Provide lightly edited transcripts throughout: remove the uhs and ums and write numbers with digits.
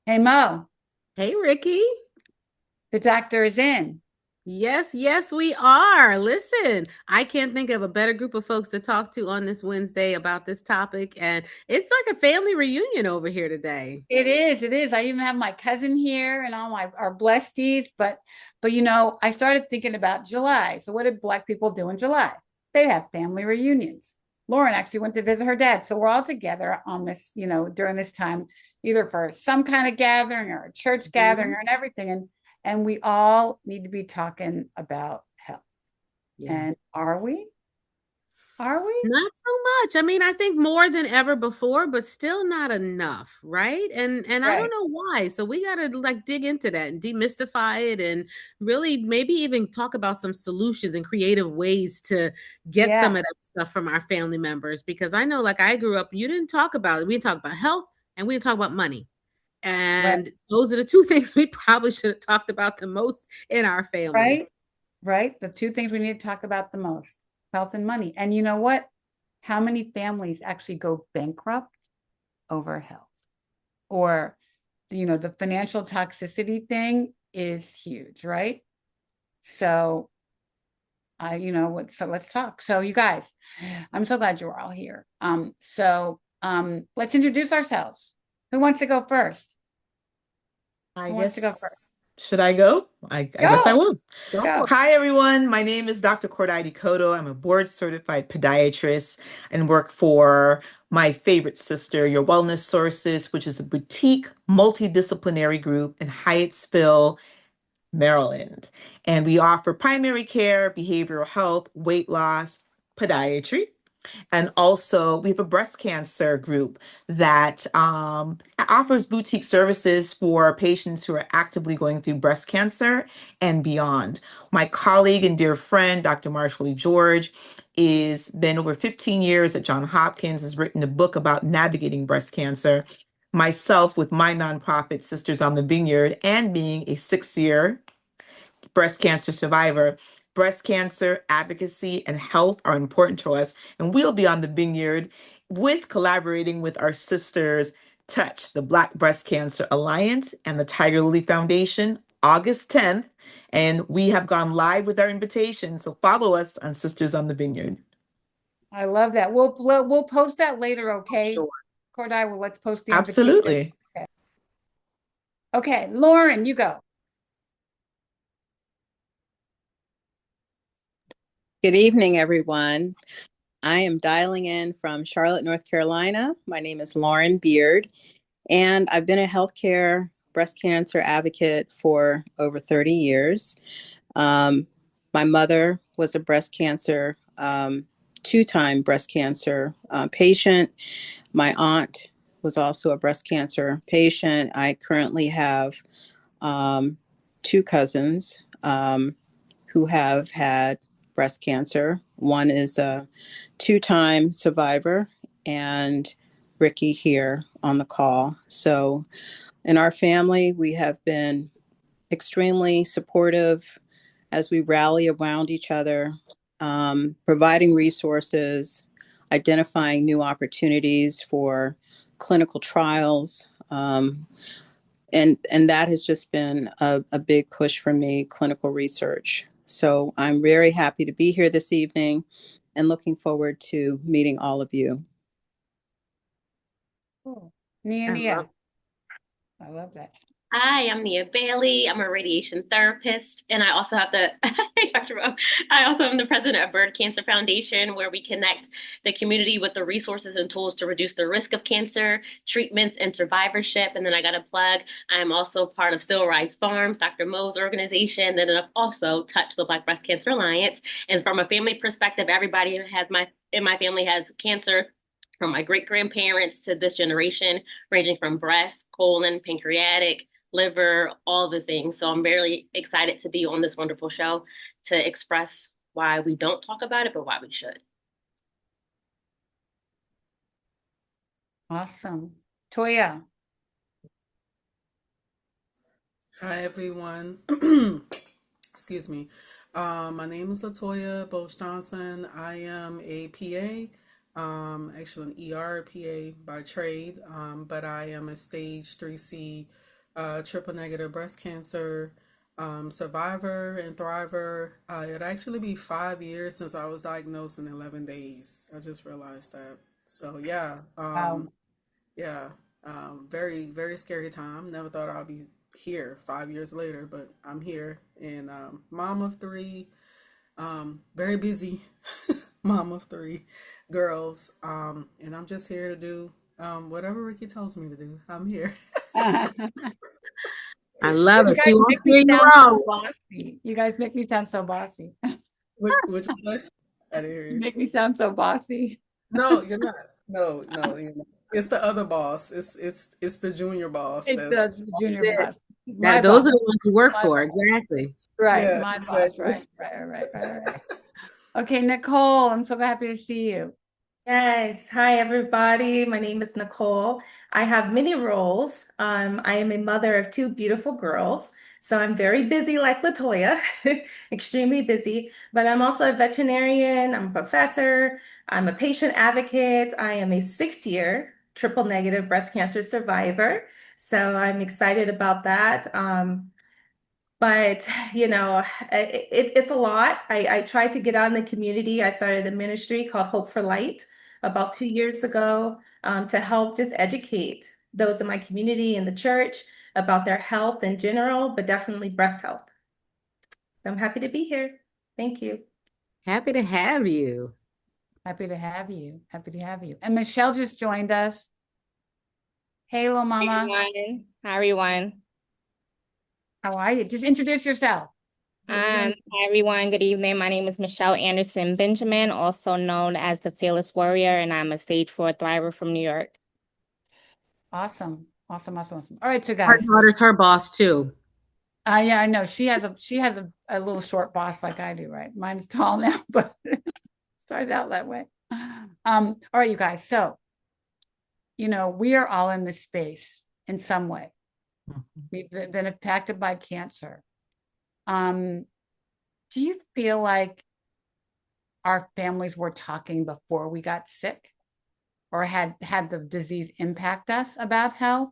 Hey Mo, Hey, Ricky. the doctor is in. Yes, yes, we are. Listen, I can't think of a better group of folks to talk to on this Wednesday about this topic. And it's like a family reunion over here today. It is, it is. I even have my cousin here and all my our blesties, but I started thinking about July. So what did Black people do in July? They have family reunions. Lauren actually went to visit her dad. So we're all together on this, during this time, either for some kind of gathering or a church gathering Mhm. or and everything. And we all need to be talking about health. Yeah. And are we? Are we? Not so much. I mean, I think more than ever before, but still not enough, right? And I don't Right. know why. So we got to like dig into that and demystify it and really maybe even talk about some solutions and creative ways to get some Yeah. of that stuff from our family members because I know like I grew up, you didn't talk about it. We didn't talk about health and we didn't talk about money. Right. And those are the two things we probably should have talked about the most in our family. Right. Right? The two things we need to talk about the most, health and money. And you know what? How many families actually go bankrupt over health? Or, the financial toxicity thing is huge, right? So so let's talk. So you guys, I'm so glad you're all here. Let's introduce ourselves. Who wants to go first? I Who wants to go first? guess, should I go? I guess I Go, will. Go. go. Hi, everyone. My name is Dr. Cordaidi Kodo. I'm a board certified podiatrist and work for my favorite sister, Your Wellness Sources, which is a boutique multidisciplinary group in Hyattsville, Maryland. And we offer primary care, behavioral health, weight loss, podiatry. And also, we have a breast cancer group that offers boutique services for patients who are actively going through breast cancer and beyond. My colleague and dear friend, Dr. Marshall E. George, is been over 15 years at Johns Hopkins, has written a book about navigating breast cancer. Myself, with my nonprofit Sisters on the Vineyard, and being a 6 year breast cancer survivor. Breast cancer advocacy and health are important to us, and we'll be on the vineyard with collaborating with our sisters Touch, the Black Breast Cancer Alliance, and the Tiger Lily Foundation, August 10th. And we have gone live with our invitation. So follow us on Sisters on the Vineyard. I love that. We'll post that later, okay? Sure. Cordai, well, let's post the invitation. Absolutely. Okay. Okay, Lauren, you go. Good evening, everyone. I am dialing in from Charlotte, North Carolina. My name is Lauren Beard, and I've been a healthcare breast cancer advocate for over 30 years. Um, my mother was a breast cancer, two-time breast cancer patient. My aunt was also a breast cancer patient. I currently have um, two cousins who have had breast cancer. One is a two-time survivor, and Ricky here on the call. So, in our family, we have been extremely supportive as we rally around each other, providing resources, identifying new opportunities for clinical trials. And that has just been a big push for me, clinical research. So I'm very happy to be here this evening and looking forward to meeting all of you. Cool. Nia, I love Nia. I love that. Hi, I'm Nia Bailey. I'm a radiation therapist, and I also have the Hey, Dr. Mo. I also am the president of Bird Cancer Foundation, where we connect the community with the resources and tools to reduce the risk of cancer, treatments, and survivorship. And then I got a plug. I'm also part of Still Rise Farms, Dr. Mo's organization. Then I've also touched the Black Breast Cancer Alliance. And from a family perspective, everybody has my in my family has cancer. From my great grandparents to this generation, ranging from breast, colon, pancreatic, liver, all the things. So I'm very excited to be on this wonderful show to express why we don't talk about it, but why we should. Awesome. Toya. Hi, everyone. Excuse me. My name is Latoya Bose Johnson. I am a PA, actually an ER PA by trade, but I am a stage 3C triple negative breast cancer survivor and thriver. It'd actually be 5 years since I was diagnosed in 11 days. I just realized that. So yeah, Wow. yeah, very, very scary time. Never thought I'd be here 5 years later, but I'm here. And mom of three, very busy mom of three girls. And I'm just here to do whatever Ricky tells me to do. I'm here. I love You it. guys She won't make me steer you sound wrong. so bossy. You guys make me sound so bossy. What you say? I didn't hear You you. make me sound so bossy. No, you're not. No, no, you're not. It's the other boss. It's the junior boss. It's That's the junior That's it. boss. My Those boss. are the ones you work My for. boss. Exactly. Right. yeah, My boss. exactly. Right. Okay, Nicole, I'm so happy to see you. Yes. Hi, everybody. My name is Nicole. I have many roles. I am a mother of two beautiful girls. So I'm very busy, like Latoya, extremely busy. But I'm also a veterinarian. I'm a professor. I'm a patient advocate. I am a 6-year triple negative breast cancer survivor. So I'm excited about that. But it's a lot. I tried to get out in the community. I started a ministry called Hope for Light about 2 years ago, to help just educate those in my community and the church about their health in general, but definitely breast health. So I'm happy to be here. Thank you. Happy to have you. Happy to have you. Happy to have you. And Michelle just joined us. Hey, little mama. Everyone. Hi, everyone. How are you? Just introduce yourself. Hi, everyone. Good evening. My name is Michelle Anderson Benjamin, also known as the Fearless Warrior, and I'm a stage 4 thriver from New York. Awesome. All right, so Her guys. daughter's her boss too. Yeah, I know. She has a little short boss like I do, right? Mine's tall now, but started out that way. All right, you guys. So, we are all in this space in some way. We've been impacted by cancer. Do you feel like our families were talking before we got sick, or had the disease impact us about health?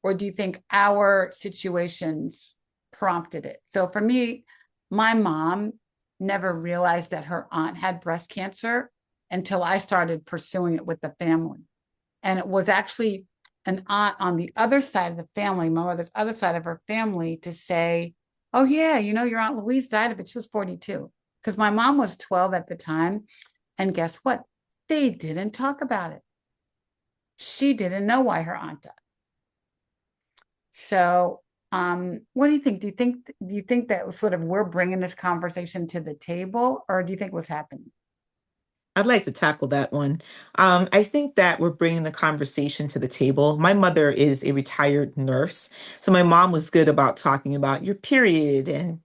Or do you think our situations prompted it? So for me, my mom never realized that her aunt had breast cancer until I started pursuing it with the family. And it was actually an aunt on the other side of the family, my mother's other side of her family, to say, oh, yeah, your Aunt Louise died of it. She was 42. Because my mom was 12 at the time. And guess what? They didn't talk about it. She didn't know why her aunt died. So, what do you think? Do you think that sort of we're bringing this conversation to the table, or do you think what's happening? I'd like to tackle that one. I think that we're bringing the conversation to the table. My mother is a retired nurse. So my mom was good about talking about your period and,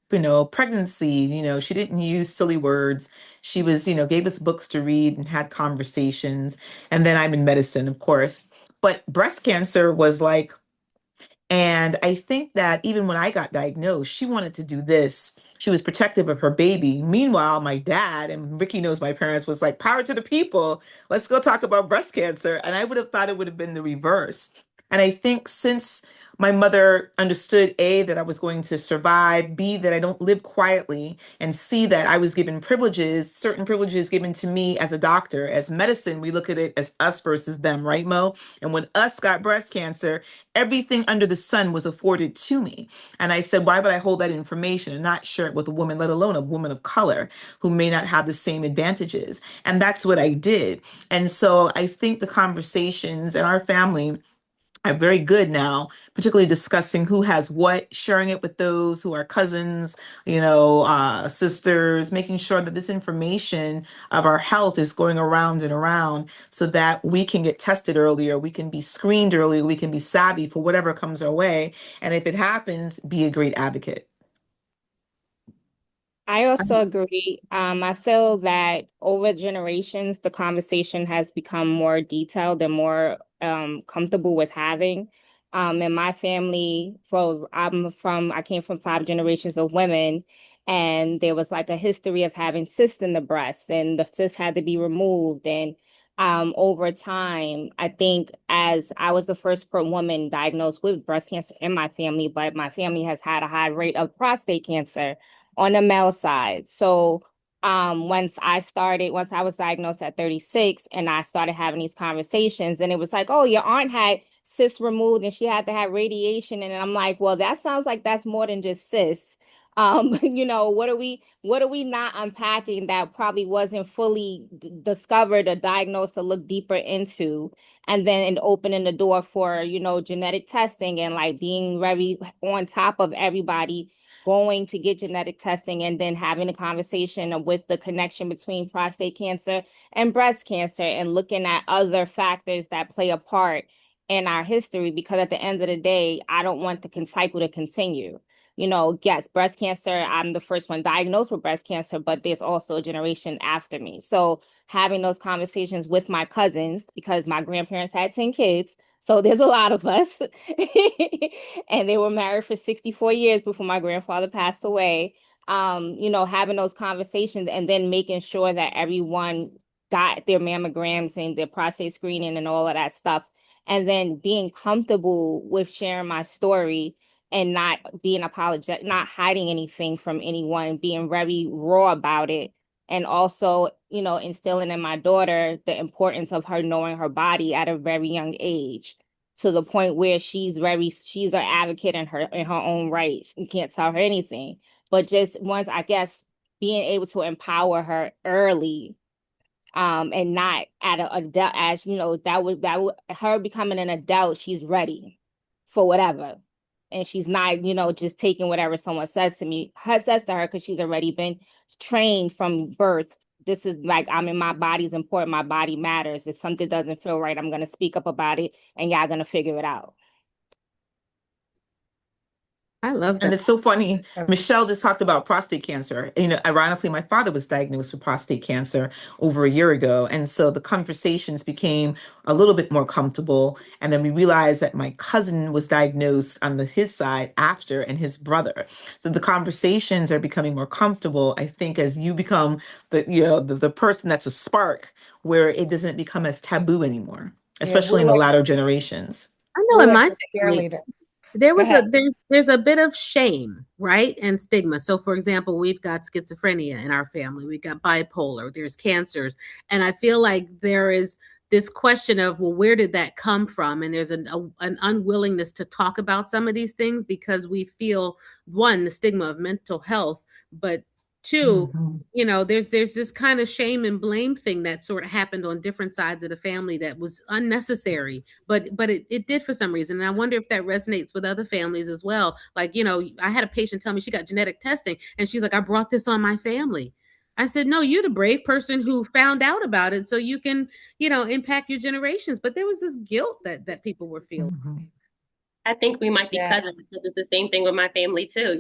pregnancy. She didn't use silly words. She was, gave us books to read and had conversations. And then I'm in medicine, of course. But breast cancer was like, and I think that even when I got diagnosed, she wanted to do this. She was protective of her baby. Meanwhile, my dad, and Ricky knows my parents, was like, power to the people. Let's go talk about breast cancer. And I would have thought it would have been the reverse. And I think since my mother understood A, that I was going to survive, B, that I don't live quietly, and C, that I was given privileges, certain privileges given to me as a doctor. As medicine, we look at it as us versus them, right, Mo? And when us got breast cancer, everything under the sun was afforded to me. And I said, why would I hold that information and not share it with a woman, let alone a woman of color who may not have the same advantages? And that's what I did. And so I think the conversations in our family are very good now, particularly discussing who has what, sharing it with those who are cousins, sisters, making sure that this information of our health is going around and around so that we can get tested earlier, we can be screened earlier, we can be savvy for whatever comes our way. And if it happens, be a great advocate. I also agree. I feel that over generations, the conversation has become more detailed and more comfortable with having. In my family, I came from 5 generations of women, and there was like a history of having cysts in the breast, and the cysts had to be removed. And over time, I think as I was the first woman diagnosed with breast cancer in my family, but my family has had a high rate of prostate cancer on the male side. So once I was diagnosed at 36 and I started having these conversations, and it was like, oh, your aunt had cysts removed and she had to have radiation. And I'm like, well, that sounds like that's more than just cysts. What are we not unpacking that probably wasn't fully discovered or diagnosed to look deeper into, and then opening the door for, genetic testing and like being very on top of everybody going to get genetic testing, and then having a conversation with the connection between prostate cancer and breast cancer, and looking at other factors that play a part in our history, because at the end of the day, I don't want the cycle to continue. Yes, breast cancer, I'm the first one diagnosed with breast cancer, but there's also a generation after me. So having those conversations with my cousins, because my grandparents had 10 kids, so there's a lot of us. And they were married for 64 years before my grandfather passed away. Having those conversations and then making sure that everyone got their mammograms and their prostate screening and all of that stuff. And then being comfortable with sharing my story and not being apologetic, not hiding anything from anyone, being very raw about it. And also, instilling in my daughter the importance of her knowing her body at a very young age, to the point where she's an advocate in her own right. You can't tell her anything. But just once, I guess, being able to empower her early, and not at an adult, as that would her becoming an adult, she's ready for whatever. And she's not, just taking whatever someone says to her, because she's already been trained from birth. This is like, my body's important. My body matters. If something doesn't feel right, I'm going to speak up about it, and y'all going to figure it out. I love And that. it's so funny. Michelle just talked about prostate cancer. Ironically, my father was diagnosed with prostate cancer over a year ago. And so the conversations became a little bit more comfortable. And then we realized that my cousin was diagnosed on his side after, and his brother. So the conversations are becoming more comfortable, I think, as you become the person that's a spark, where it doesn't become as taboo anymore, especially in the latter generations. I know in my family, there's a bit of shame, right? And stigma. So for example, we've got schizophrenia in our family, we've got bipolar, there's cancers. And I feel like there is this question of, well, where did that come from? And there's an unwillingness to talk about some of these things, because we feel, one, the stigma of mental health, but two, there's this kind of shame and blame thing that sort of happened on different sides of the family that was unnecessary, but it did for some reason. And I wonder if that resonates with other families as well. Like, I had a patient tell me she got genetic testing, and she's like, I brought this on my family. I said, no, you're the brave person who found out about it so you can, impact your generations. But there was this guilt that people were feeling. I think we might be cousins, because it's the same thing with my family too,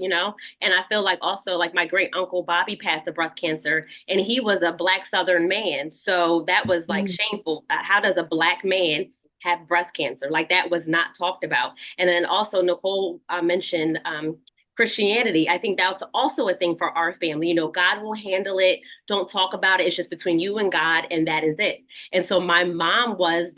And I feel like also, like, my great uncle Bobby passed of breast cancer, and he was a Black Southern man. So that was like shameful. How does a Black man have breast cancer? Like, that was not talked about. And then also Nicole mentioned Christianity. I think that's also a thing for our family. God will handle it. Don't talk about it. It's just between you and God, and that is it. And so my mom was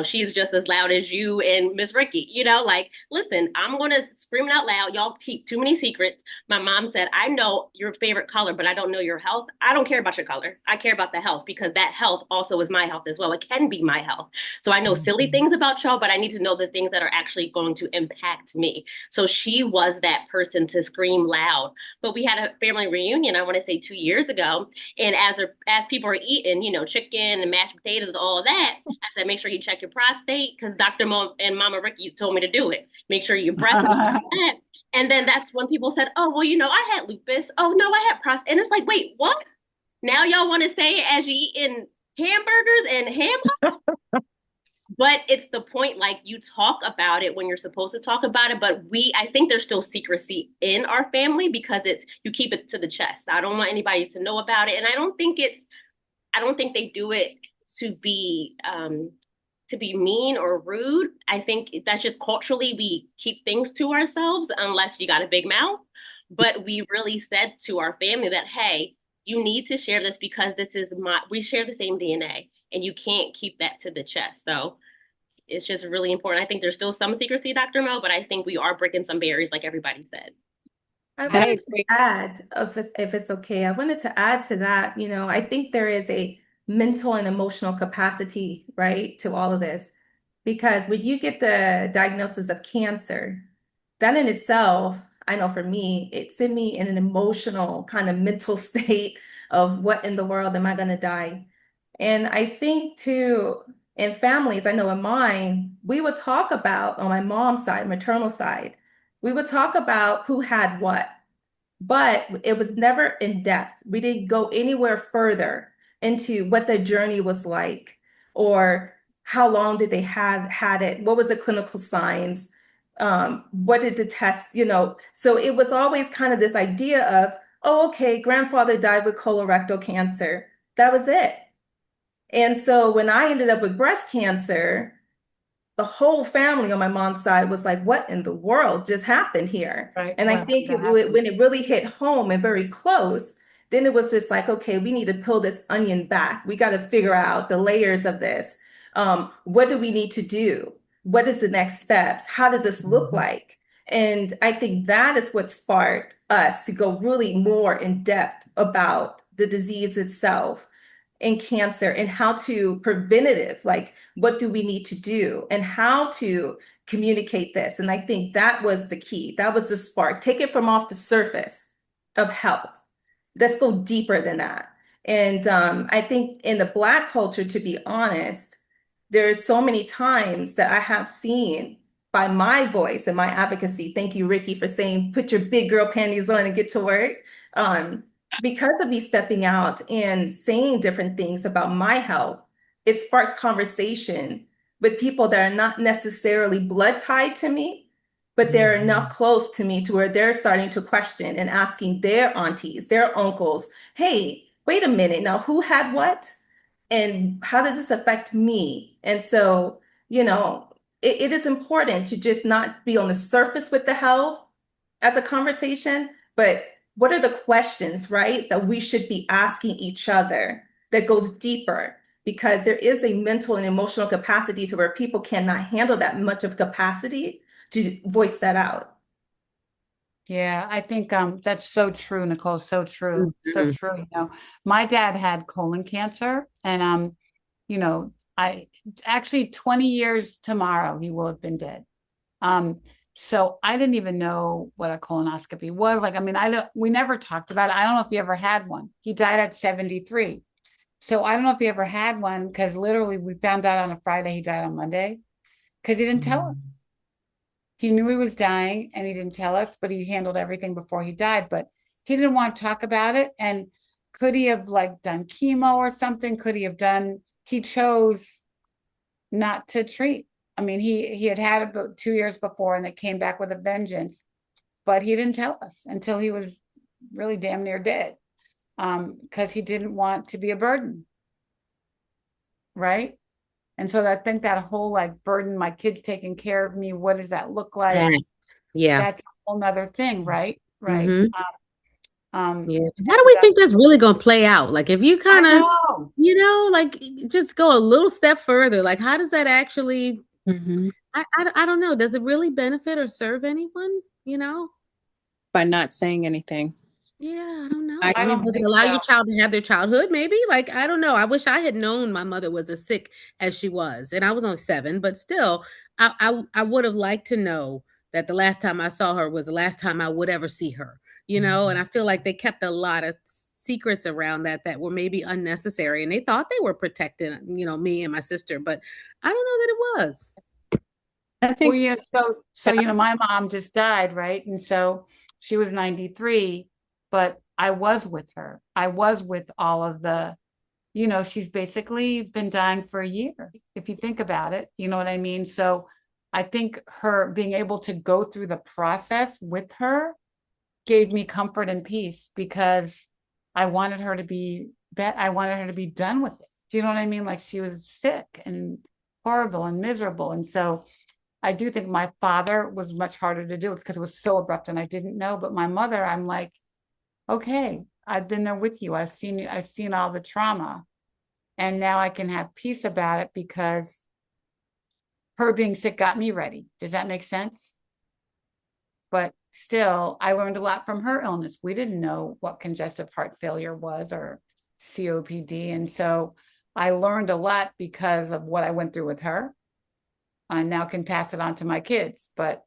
she's just as loud as you and Miss Ricky, like, listen, I'm going to scream it out loud. Y'all keep too many secrets. My mom said, I know your favorite color, but I don't know your health. I don't care about your color. I care about the health, because that health also is my health as well. It can be my health. So I know silly things about y'all, but I need to know the things that are actually going to impact me. So she was that person to scream loud. But we had a family reunion, I want to say 2 years ago. And as people are eating, chicken and mashed potatoes and all of that, I said, make sure you check your prostate, because Dr. Mo and Mama Ricky told me to do it. Make sure your breast is and then that's when people said, oh, well, I had lupus. Oh, no, I had prostate. And it's like, wait, what? Now y'all want to say it as you eating hamburgers and ham? But it's the point, like, you talk about it when you're supposed to talk about it. But I think there's still secrecy in our family, because you keep it to the chest. I don't want anybody to know about it. And I don't think they do it to be mean or rude. I think that's just culturally, we keep things to ourselves unless you got a big mouth. But we really said to our family that, hey, you need to share this, because we share the same DNA. and you can't keep that to the chest. So it's just really important. I think there's still some secrecy, Dr. Mo, but I think we are breaking some barriers, like everybody said. I I wanted to agree. add, if it's okay, I wanted to add to that, I think there is a mental and emotional capacity, right, to all of this. Because when you get the diagnosis of cancer, that in itself, I know for me, it sent me in an emotional kind of mental state of what in the world am I going to die? And I think too, in families, I know in mine, we would talk about on my mom's side, maternal side, we would talk about who had what, but it was never in depth. We didn't go anywhere further into what the journey was like, or how long did they have had it? What was the clinical signs? What did the test, So it was always kind of this idea of, oh, okay, grandfather died with colorectal cancer. That was it. And so when I ended up with breast cancer, the whole family on my mom's side was like, what in the world just happened here? Right. And I Well, think that happened. when it really hit home and very close, then it was just like, okay, we need to peel this onion back. We got to figure out the layers of this. What do we need to do? What is the next steps? How does this look like? And I think that is what sparked us to go really more in depth about the disease itself and cancer and how to preventative, like what do we need to do and how to communicate this. And I think that was the key. That was the spark. Take it from off the surface of health. Let's go deeper than that. And I think in the Black culture, to be honest, there's so many times that I have seen by my voice and my advocacy. Thank you, Ricky, for saying, put your big girl panties on and get to work. Because of me stepping out and saying different things about my health, it sparked conversation with people that are not necessarily blood tied to me, but they're enough close to me to where they're starting to question and asking their aunties, their uncles, hey, wait a minute, now who had what? And how does this affect me? And so, it is important to just not be on the surface with the health as a conversation, but what are the questions, right, that we should be asking each other that goes deeper? Because there is a mental and emotional capacity to where people cannot handle that much of capacity to voice that out. Yeah, I think that's so true, Nicole. So true. So Mhm. true. My dad had colon cancer, and I actually 20 years tomorrow he will have been dead. So I didn't even know what a colonoscopy was. Like, I mean, we never talked about it. I don't know if he ever had one. He died at 73. So I don't know if he ever had one, because literally we found out on a Friday he died on Monday, because he didn't tell us. He knew he was dying and he didn't tell us, but he handled everything before he died. But he didn't want to talk about it. And could he have like done chemo or something? He chose not to treat. I mean, he had it about 2 years before and it came back with a vengeance, but he didn't tell us until he was really damn near dead. Because he didn't want to be a burden. Right. And so I think that whole like burden, my kids taking care of me, what does that look like? Yeah. That's a whole nother thing, right? Right. Mhm. Yeah. And How do we that- think that's really going to play out? Like, if you I kind of, know. like, just go a little step further, like, how does that actually, Mhm. I don't know. Does it really benefit or serve anyone? By not saying anything. Yeah, I don't know. I I I mean, don't does it think allow so. your child to have their childhood? Maybe. Like, I don't know. I wish I had known my mother was as sick as she was, and I was only 7, but still, I would have liked to know that the last time I saw her was the last time I would ever see her. And I feel like they kept a lot of secrets around that were maybe unnecessary, and they thought they were protecting, me and my sister, but I don't know that it was. I Well, think yeah, my mom just died, right? And so she was 93, but I was with her. I was with all of she's basically been dying for a year, if you think about it. You know what I mean? So I think her being able to go through the process with her gave me comfort and peace, because I wanted her to be I wanted her to be done with it. Do you know what I mean? Like, she was sick and horrible and miserable. And so I do think my father was much harder to deal with because it was so abrupt and I didn't know. But my mother, I'm like, okay, I've been there with you. I've seen all the trauma. And now I can have peace about it because her being sick got me ready. Does that make sense? But still, I learned a lot from her illness. We didn't know what congestive heart failure was or COPD. And so I learned a lot because of what I went through with her. I now can pass it on to my kids. But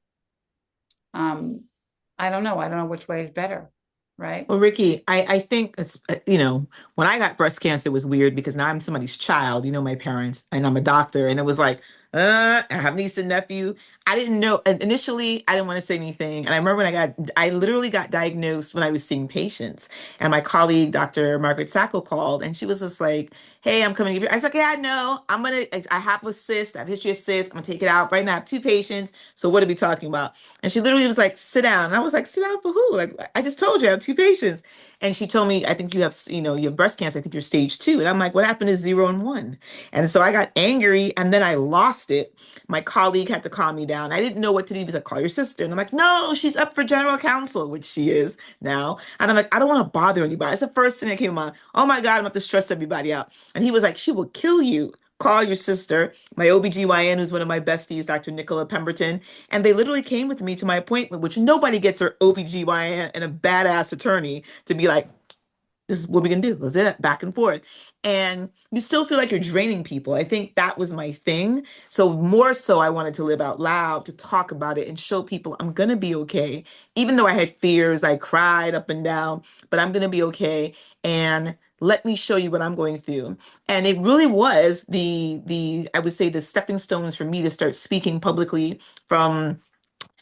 I don't know. I don't know which way is better, right? Well, Ricky, I think, when I got breast cancer, it was weird because now I'm somebody's child, my parents, and I'm a doctor. And it was like, I have niece and nephew. I didn't know. And initially, I didn't want to say anything. And I remember I literally got diagnosed when I was seeing patients. And my colleague, Dr. Margaret Sackle, called and she was just like, hey, I'm coming to give you. I was like, yeah, no, I have a cyst. I have a history of cyst. I'm going to take it out right now. I have 2 patients. So what are we talking about? And she literally was like, sit down. And I was like, sit down for who? Like, I just told you I have 2 patients. And she told me, I think you have, you have breast cancer. I think you're stage 2. And I'm like, what happened to 0 and 1? And so I got angry and then I lost it. My colleague had to calm me down. I didn't know what to do. He was like, call your sister. And I'm like, no, she's up for general counsel, which she is now. And I'm like, I don't want to bother anybody. It's the first thing that came to mind. Oh my God, I'm about to stress everybody out. And he was like, she will kill you. Call your sister. My OBGYN, who's one of my besties, Dr. Nicola Pemberton. And they literally came with me to my appointment, which nobody gets her OBGYN and a badass attorney to be like, this is what we're gonna do. Let's do that back and forth. And you still feel like you're draining people. I think that was my thing. So more so I wanted to live out loud, to talk about it and show people I'm gonna be okay. Even though I had fears, I cried up and down, but I'm gonna be okay. And let me show you what I'm going through. And it really was the I would say the stepping stones for me to start speaking publicly from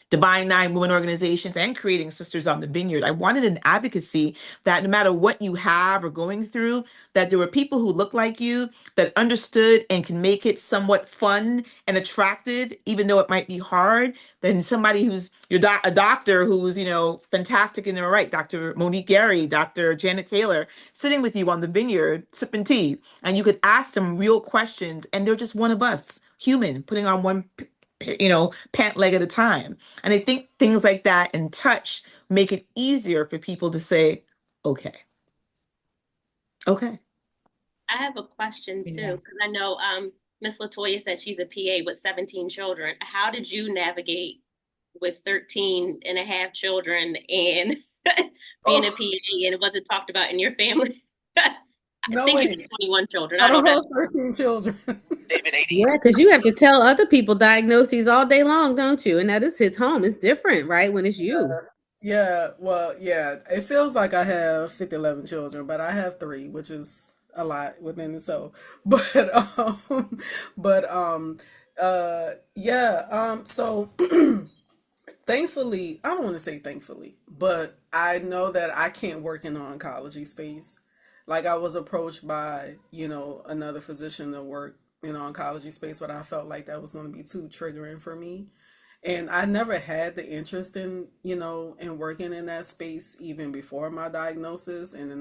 Divine Nine Women organizations and creating Sisters on the Vineyard. I wanted an advocacy that no matter what you have or going through, that there were people who look like you that understood and can make it somewhat fun and attractive, even though it might be hard. Then somebody who's a doctor who's, fantastic in their right, Dr. Monique Gary, Dr. Janet Taylor, sitting with you on the vineyard, sipping tea, and you could ask them real questions, and they're just one of us, human, putting on one pant leg at a time. And I think things like that and touch make it easier for people to say, okay. I have a question too, Yeah. because I know Miss Latoya said she's a PA with 17 children. How did you navigate with 13 and a half children and being a PA, and it wasn't talked about in your family? I No think way. you have 21 children. I I don't don't have know. 13 children. Yeah, because you have to tell other people diagnoses all day long, don't you? And now this hits home. It's different, right? When it's you. Yeah, well, yeah, it feels like I have 50, 11 children, but I have 3, which is a lot within itself. But but yeah, so thankfully, I don't want to say thankfully, but I know that I can't work in the oncology space. Like I was approached by, another physician to work in the oncology space, but I felt like that was going to be too triggering for me. And I never had the interest in, in working in that space even before my diagnosis. And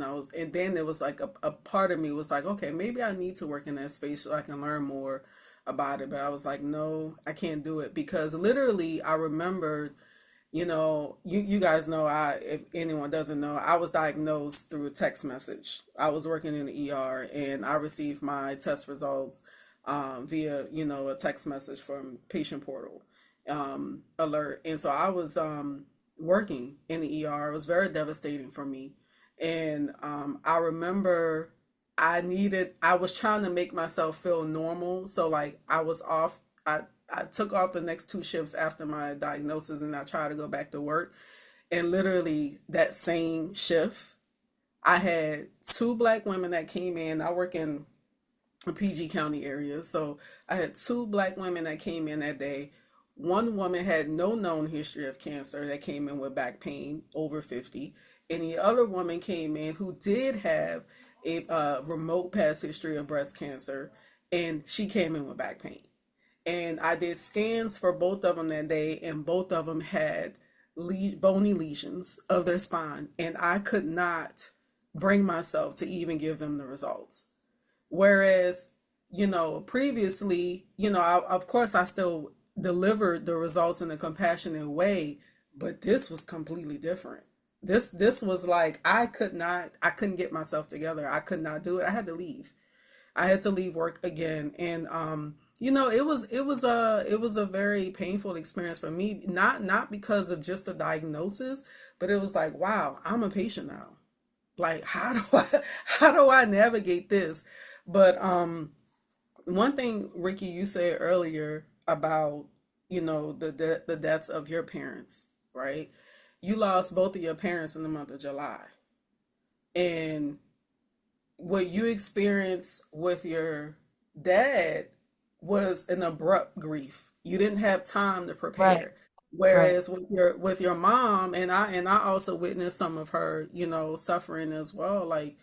then there was like a part of me was like, okay, maybe I need to work in that space so I can learn more about it. But I was like, no, I can't do it because literally I remembered, you guys know, if anyone doesn't know, I was diagnosed through a text message. I was working in the ER and I received my test results via, a text message from patient portal alert. And so I was working in the ER. It was very devastating for me. And I remember I was trying to make myself feel normal. So like I was off, I took off the next 2 shifts after my diagnosis and I tried to go back to work. And literally that same shift, I had 2 black women that came in. I work in a PG County area. So I had 2 black women that came in that day. One woman had no known history of cancer that came in with back pain, over 50. And the other woman came in who did have a remote past history of breast cancer, and she came in with back pain. And I did scans for both of them that day, and both of them had bony lesions of their spine, and I could not bring myself to even give them the results. Whereas, previously, of course, I still delivered the results in a compassionate way, but this was completely different. This was like I couldn't get myself together. I could not do it. I had to leave. I had to leave work again, and you know, it was a very painful experience for me, not because of just the diagnosis, but it was like, wow, I'm a patient now. Like, how do I how do I navigate this? But one thing, Ricky, you said earlier about, you know, the deaths of your parents, right? You lost both of your parents in the month of July. And what you experienced with your dad was an abrupt grief. You didn't have time to Right, prepare. right. Whereas with your mom, and I also witnessed some of her, you know, suffering as well. Like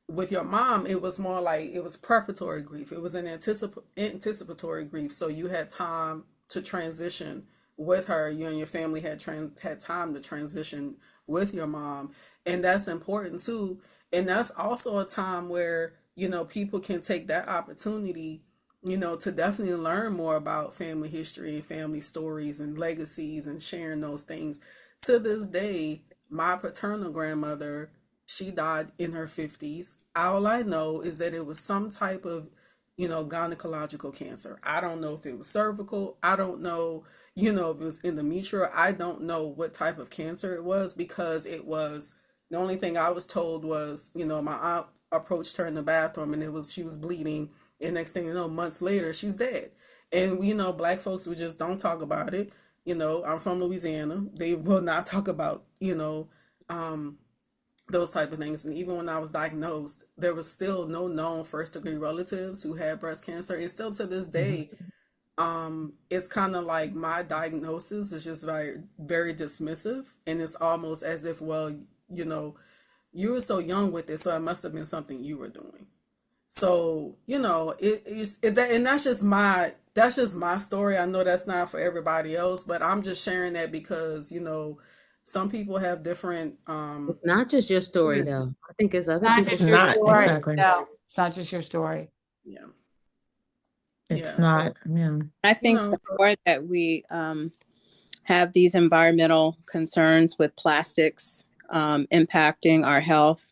with your mom, it was more like it was preparatory grief. It was an anticipatory grief. So you had time to transition with her. You and your family had time to transition with your mom, and that's important too. And that's also a time where, you know, people can take that opportunity, you know, to definitely learn more about family history and family stories and legacies and sharing those things. To this day, my paternal grandmother, she died in her 50s. All I know is that it was some type of, you know, gynecological cancer. I don't know if it was cervical. I don't know, you know, if it was endometrial. I don't know what type of cancer it was, because it was, the only thing I was told was, you know, my aunt approached her in the bathroom and it was, she was bleeding. And next thing you know, months later, she's dead. And, you know, black folks, we just don't talk about it. You know, I'm from Louisiana. They will not talk about, you know, um, those type of things. And even when I was diagnosed, there was still no known first degree relatives who had breast cancer. And still to this Mhm. day, it's kind of like my diagnosis is just very dismissive, and it's almost as if, well, you know, you were so young with it, so it must have been something you were doing. So, you know, and that's just my story. I know that's not for everybody else, but I'm just sharing that because, you know, some people have different It's not just your story, experiences. though. I think it's other Not people's It's just your not, story. story. exactly. No, it's not just your story. Yeah. It's Yeah. So, not, yeah. I you think know, the more that we have these environmental concerns with plastics impacting our health,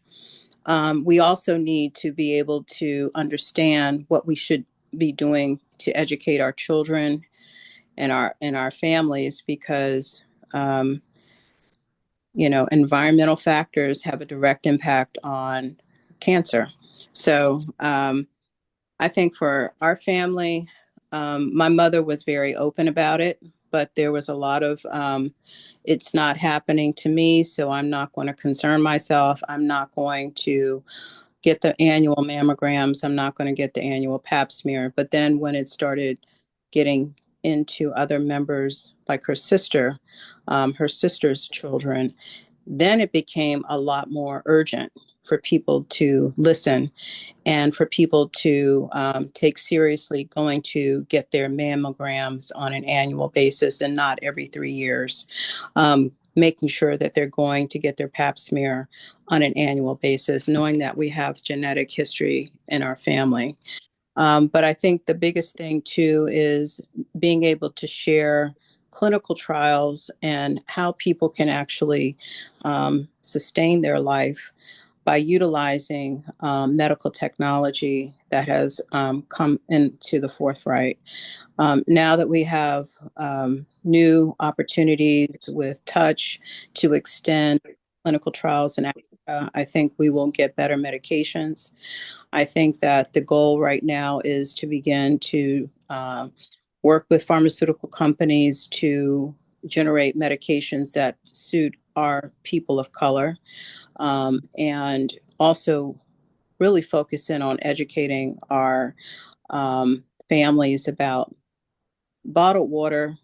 we also need to be able to understand what we should be doing to educate our children and our families, because um, you know, environmental factors have a direct impact on cancer. So I think for our family, my mother was very open about it, but there was a lot of, it's not happening to me, so I'm not going to concern myself. I'm not going to get the annual mammograms. I'm not going to get the annual pap smear. But then when it started getting into other members, like her sister's children, then it became a lot more urgent for people to listen and for people to take seriously going to get their mammograms on an annual basis and not every 3 years, making sure that they're going to get their pap smear on an annual basis, knowing that we have genetic history in our family. But I think the biggest thing too is being able to share clinical trials and how people can actually sustain their life by utilizing medical technology that has come into the forefront. Now that we have new opportunities with touch to extend clinical trials in Africa, I think we will get better medications. I think that the goal right now is to begin to work with pharmaceutical companies to generate medications that suit our people of color, and also really focus in on educating our families about bottled water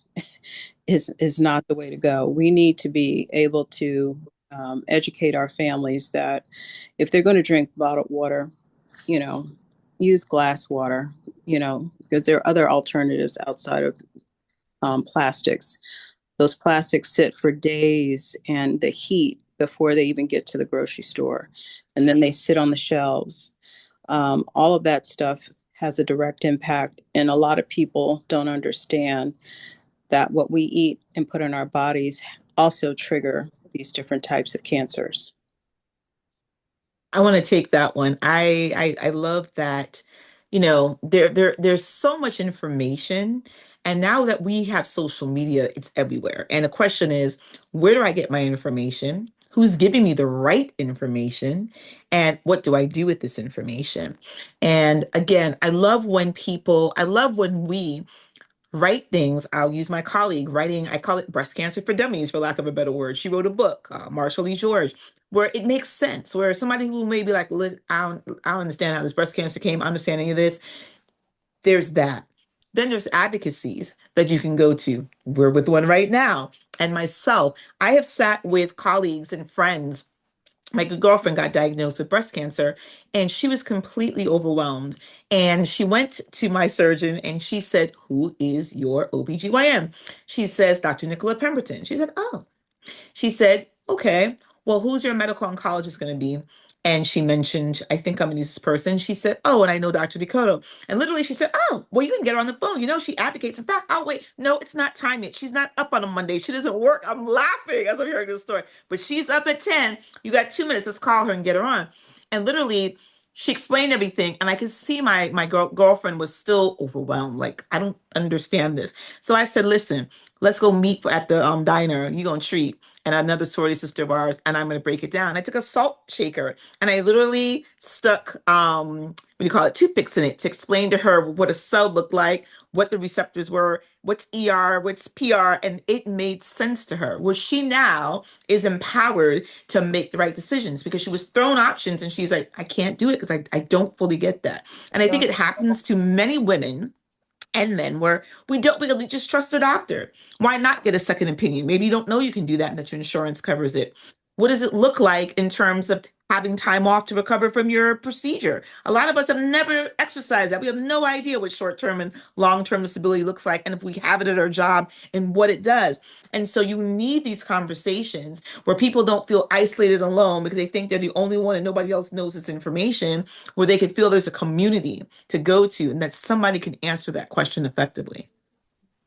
is not the way to go. We need to be able to educate our families that if they're going to drink bottled water, you know, use glass water, you know, because there are other alternatives outside of plastics. Those plastics sit for days and the heat before they even get to the grocery store. And then they sit on the shelves. All of that stuff has a direct impact. And a lot of people don't understand that what we eat and put in our bodies also trigger these different types of cancers. I want to take that one. I love that there's so much information. And now that we have social media, it's everywhere. And the question is, where do I get my information? Who's giving me the right information? And what do I do with this information? And again, I love when we write things. I'll use my colleague writing, I call it Breast Cancer for Dummies, for lack of a better word. She wrote a book, Marsha Lee George, where it makes sense, where somebody who may be like, I don't understand how this breast cancer came, I understand any of this. There's that. Then there's advocacies that you can go to. We're with one right now. And myself, I have sat with colleagues and friends. My good girlfriend got diagnosed with breast cancer and she was completely overwhelmed. And she went to my surgeon and she said, "Who is your OBGYN?" She says, "Dr. Nicola Pemberton." She said, "Oh." She said, "Okay, well, who's your medical oncologist going to be?" And she mentioned, "I think I'm going to use this person." She said, "Oh, and I know Dr. Dakota." And literally she said, "Oh, well, you can get her on the phone. She advocates. In fact, oh, wait, no, it's not time yet. She's not up on a Monday. She doesn't work." I'm laughing as I'm hearing this story, but she's up at 10. You got 2 minutes. Let's call her and get her on. And literally, she explained everything. And I could see my girlfriend was still overwhelmed. Like, I don't understand this. So I said, "Listen, let's go meet at the diner. You're going to treat and another sorority sister of ours, and I'm going to break it down." I took a salt shaker and I literally stuck, what do you call it, toothpicks in it to explain to her what a cell looked like, what the receptors were, what's ER, what's PR, and it made sense to her. Where she now is empowered to make the right decisions because she was thrown options and she's like, "I can't do it because I don't fully get that." And I think it happens to many women and men where we don't really just trust a doctor. Why not get a second opinion? Maybe you don't know you can do that and that your insurance covers it. What does it look like in terms of having time off to recover from your procedure? A lot of us have never exercised that. We have no idea what short-term and long-term disability looks like, and if we have it at our job and what it does. And so you need these conversations where people don't feel isolated alone because they think they're the only one and nobody else knows this information, where they could feel there's a community to go to and that somebody can answer that question effectively.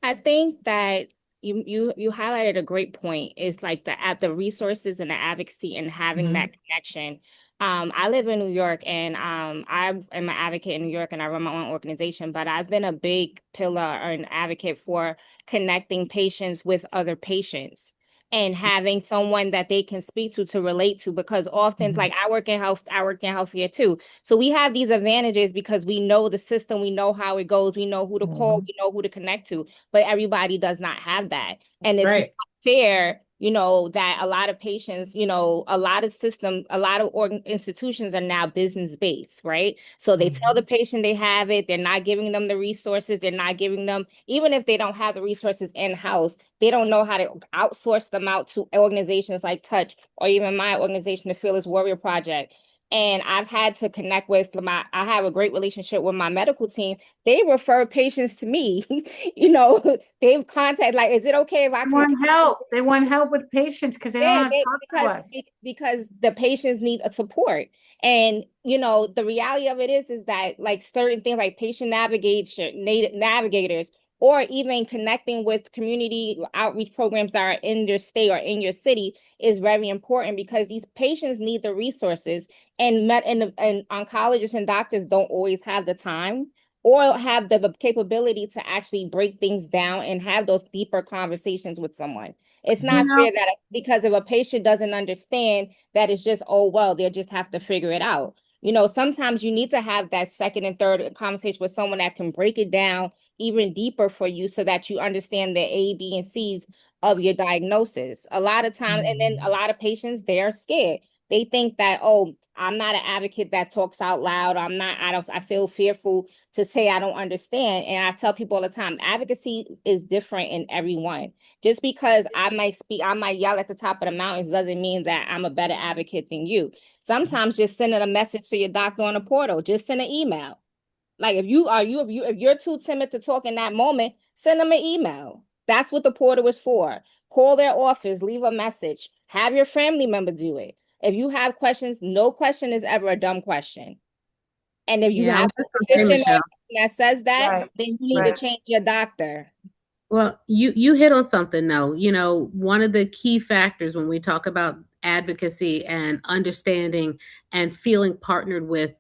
I think that you highlighted a great point. Is like the resources and the advocacy and having that connection. I live in New York and I am an advocate in New York and I run my own organization, but I've been a big pillar or an advocate for connecting patients with other patients and having someone that they can speak to relate to, because often like I work in healthcare too. So we have these advantages because we know the system, we know how it goes, we know who to call, we know who to connect to, but everybody does not have that. And it's Right. not fair, that a lot of patients, a lot of institutions are now business based, right? So they tell the patient they have it, they're not giving them the resources, they're not giving them, even if they don't have the resources in-house, they don't know how to outsource them out to organizations like Touch or even my organization, the Fearless Warrior Project. And I've had to connect with I have a great relationship with my medical team. They refer patients to me. They've contacted, like, is it okay if I They can want help. They want help with patients because they don't yeah, want to talk to us. because the patients need a support. And the reality of it is that like certain things like patient navigation, navigators, or even connecting with community outreach programs that are in your state or in your city is very important, because these patients need the resources, and oncologists and doctors don't always have the time or have the capability to actually break things down and have those deeper conversations with someone. It's not fair that because if a patient doesn't understand, that it's just, oh, well, they'll just have to figure it out. Sometimes you need to have that second and third conversation with someone that can break it down even deeper for you so that you understand the A, B, and C's of your diagnosis. A lot of times, and then a lot of patients, they're scared. They think that, oh, I'm not an advocate that talks out loud. I feel fearful to say I don't understand. And I tell people all the time, advocacy is different in everyone. Just because I might yell at the top of the mountains doesn't mean that I'm a better advocate than you. Sometimes just sending a message to your doctor on a portal, just send an email. Like if you're too timid to talk in that moment, send them an email. That's what the portal is for. Call their office, leave a message, have your family member do it. If you have questions, no question is ever a dumb question. And if you Yeah, I have was just a gonna say, physician Michelle. that says that, Right, then you need to right. change your doctor. Well, you hit on something though. One of the key factors when we talk about advocacy and understanding and feeling partnered with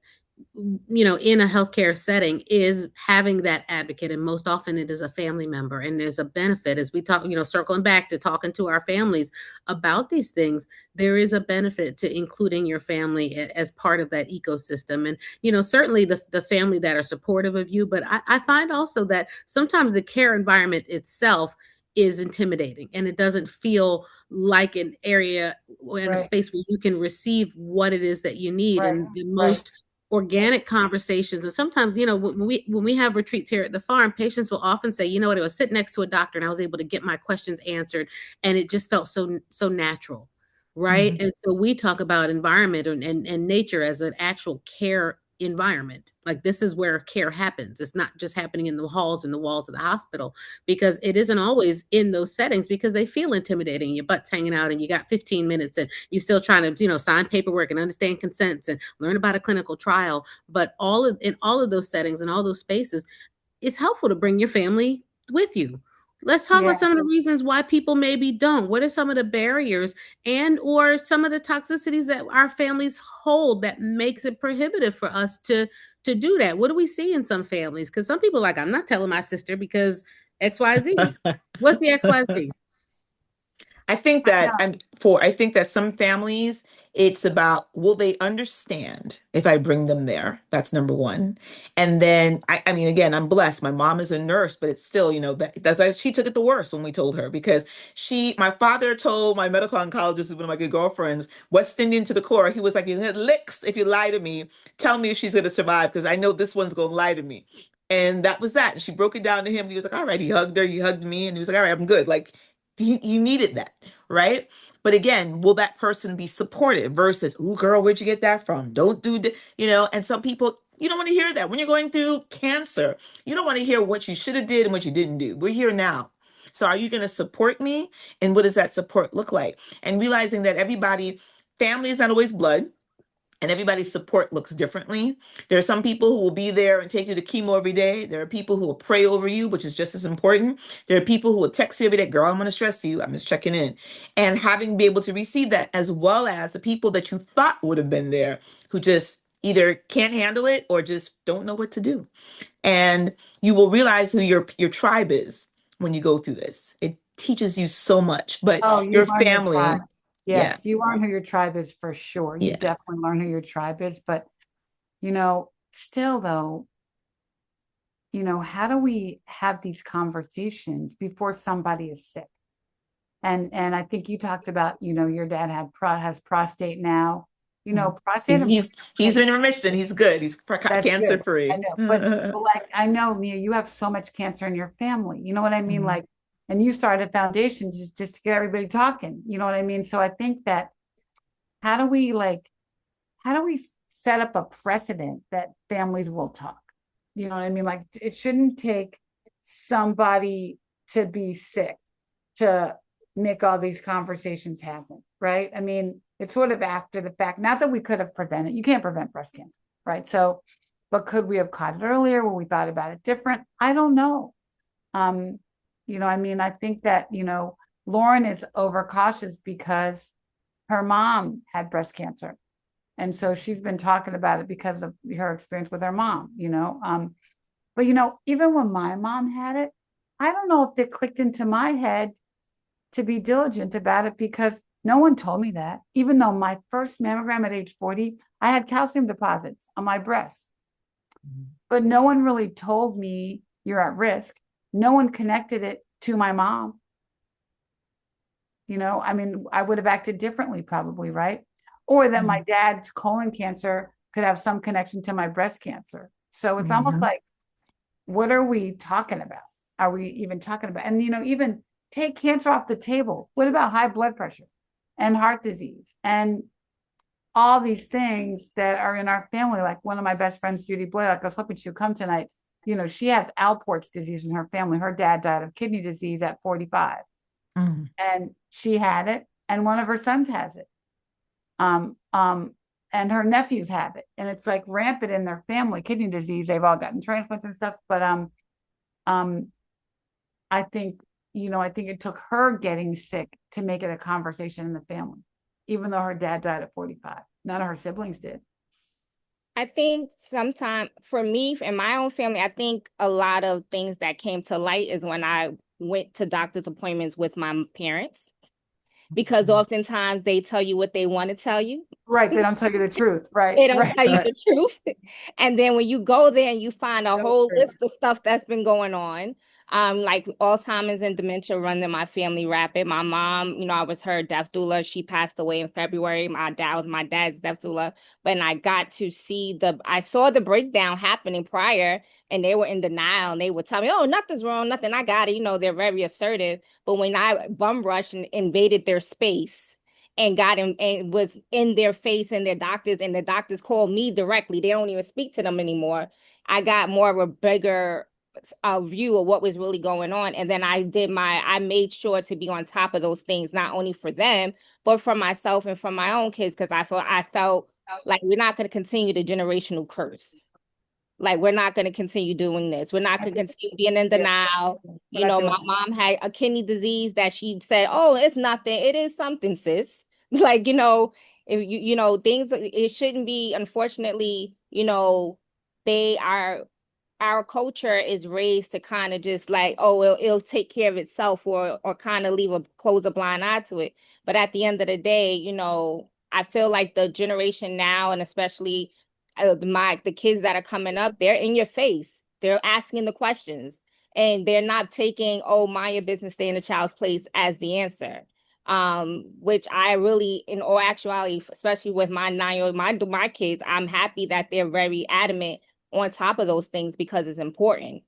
in a healthcare setting is having that advocate. And most often it is a family member. And there's a benefit as we talk, circling back to talking to our families about these things, there is a benefit to including your family as part of that ecosystem. And, certainly the family that are supportive of you. But I find also that sometimes the care environment itself is intimidating and it doesn't feel like an area and a Right. space where you can receive what it is that you need. Right. And the Right. most organic conversations. And sometimes, when we have retreats here at the farm, patients will often say, you know what, I was sitting next to a doctor and I was able to get my questions answered. And it just felt so natural. Right. Mhm. And so we talk about environment and nature as an actual care environment. Like this is where care happens. It's not just happening in the halls and the walls of the hospital, because it isn't always in those settings because they feel intimidating. Your butt's hanging out and you got 15 minutes and you're still trying to, sign paperwork and understand consents and learn about a clinical trial. But in all of those settings and all those spaces, it's helpful to bring your family with you. Let's talk Yeah. about some of the reasons why people maybe don't. What are some of the barriers and or some of the toxicities that our families hold that makes it prohibitive for us to do that? What do we see in some families? Because some people are like, I'm not telling my sister because XYZ. What's the XYZ? I think that I think that some families, it's about, will they understand if I bring them there? That's number one. And then I mean, again, I'm blessed. My mom is a nurse, but it's still, that she took it the worst when we told her, because my father told my medical oncologist, who's one of my good girlfriends, West Indian to the core. He was like, "You get licks if you lie to me. Tell me if she's gonna survive, because I know this one's gonna lie to me." And that was that. And she broke it down to him. And he was like, "All right." He hugged her. He hugged me, and he was like, "All right, I'm good." Like he needed that, right? But again, will that person be supportive versus, "Ooh, girl, where'd you get that from? Don't do that," And some people, you don't want to hear that when you're going through cancer. You don't want to hear what you should have did and what you didn't do. We're here now. So are you going to support me? And what does that support look like? And realizing that family is not always blood. And everybody's support looks differently. There are some people who will be there and take you to chemo every day. There are people who will pray over you, which is just as important. There are people who will text you every day, "Girl, I'm going to stress you. I'm just checking in." And having be able to receive that, as well as the people that you thought would have been there, who just either can't handle it or just don't know what to do. And you will realize who your tribe is when you go through this. It teaches you so much. But Oh, you your learn your tribe. family, yeah, Yes, you learn who your tribe is for sure. You yeah. definitely learn who your tribe is. But, still though, how do we have these conversations before somebody is sick? And I think you talked about, your dad has prostate now. Prostate He's in remission. He's good. He's that's cancer good. I free. know, but like I know, Mia, you have so much cancer in your family. You know what I mean? Mhm. Like, and you started a foundation just to get everybody talking. You know what I mean? So I think that how do we set up a precedent that families will talk? You know what I mean? Like it shouldn't take somebody to be sick to make all these conversations happen, right? I mean, it's sort of after the fact. Not that we could have prevented. You can't prevent breast cancer, right? So, but could we have caught it earlier when we thought about it different? I don't know. I think that, Lauren is overcautious because her mom had breast cancer. And so she's been talking about it because of her experience with her mom, but even when my mom had it, I don't know if it clicked into my head to be diligent about it because no one told me that. Even though my first mammogram at age 40, I had calcium deposits on my breast. But no one really told me you're at risk. No one connected it to my mom. I would have acted differently probably, right? Or that my dad's colon cancer could have some connection to my breast cancer. So it's almost like, what are we talking about? Are we even talking about? And, even take cancer off the table. What about high blood pressure and heart disease and all these things that are in our family? Like one of my best friends, Judy Blair, I was hoping she'd come tonight. She has Alport's disease in her family. Her dad died of kidney disease at 45. And she had it, and one of her sons has it. And her nephews have it. And it's like rampant in their family, kidney disease. They've all gotten transplants and stuff. But I think it took her getting sick to make it a conversation in the family, even though her dad died at 45. None of her siblings did. I think sometime for me in my own family, I think a lot of things that came to light is when I went to doctor's appointments with my parents, because oftentimes they tell you what they want to tell you. Right. They don't tell you the truth. Right. They don't Right. tell you Right. the truth. And then when you go there and you find a So whole true. list of stuff that's been going on, like Alzheimer's and dementia run in my family rapid. My mom, I was her death doula. She passed away in February. My dad was my dad's death doula. But I got to I saw the breakdown happening prior, and they were in denial, and they would tell me, oh, nothing's wrong, nothing, I got it. They're very assertive. But when I bum rushed and invaded their space, and got him and was in their face and the doctors called me directly. They don't even speak to them anymore. I got more of a bigger view of what was really going on. And then I made sure to be on top of those things, not only for them, but for myself and for my own kids. Cause I felt like we're not going to continue the generational curse. Like, we're not going to continue doing this. We're not going to continue being in denial. We're not doing My mom had a kidney disease that she said, oh, it's nothing. It is something, sis. Like, if things, it shouldn't be, unfortunately, our culture is raised to kind of just like, oh, it'll take care of itself, or kind of close a blind eye to it. But at the end of the day, I feel like the generation now, and especially the kids that are coming up, they're in your face. They're asking the questions, and they're not taking, oh, mind your business, stay in the child's place as the answer. Which I really, in all actuality, especially with my 9-year-old, my kids, I'm happy that they're very adamant on top of those things because it's important.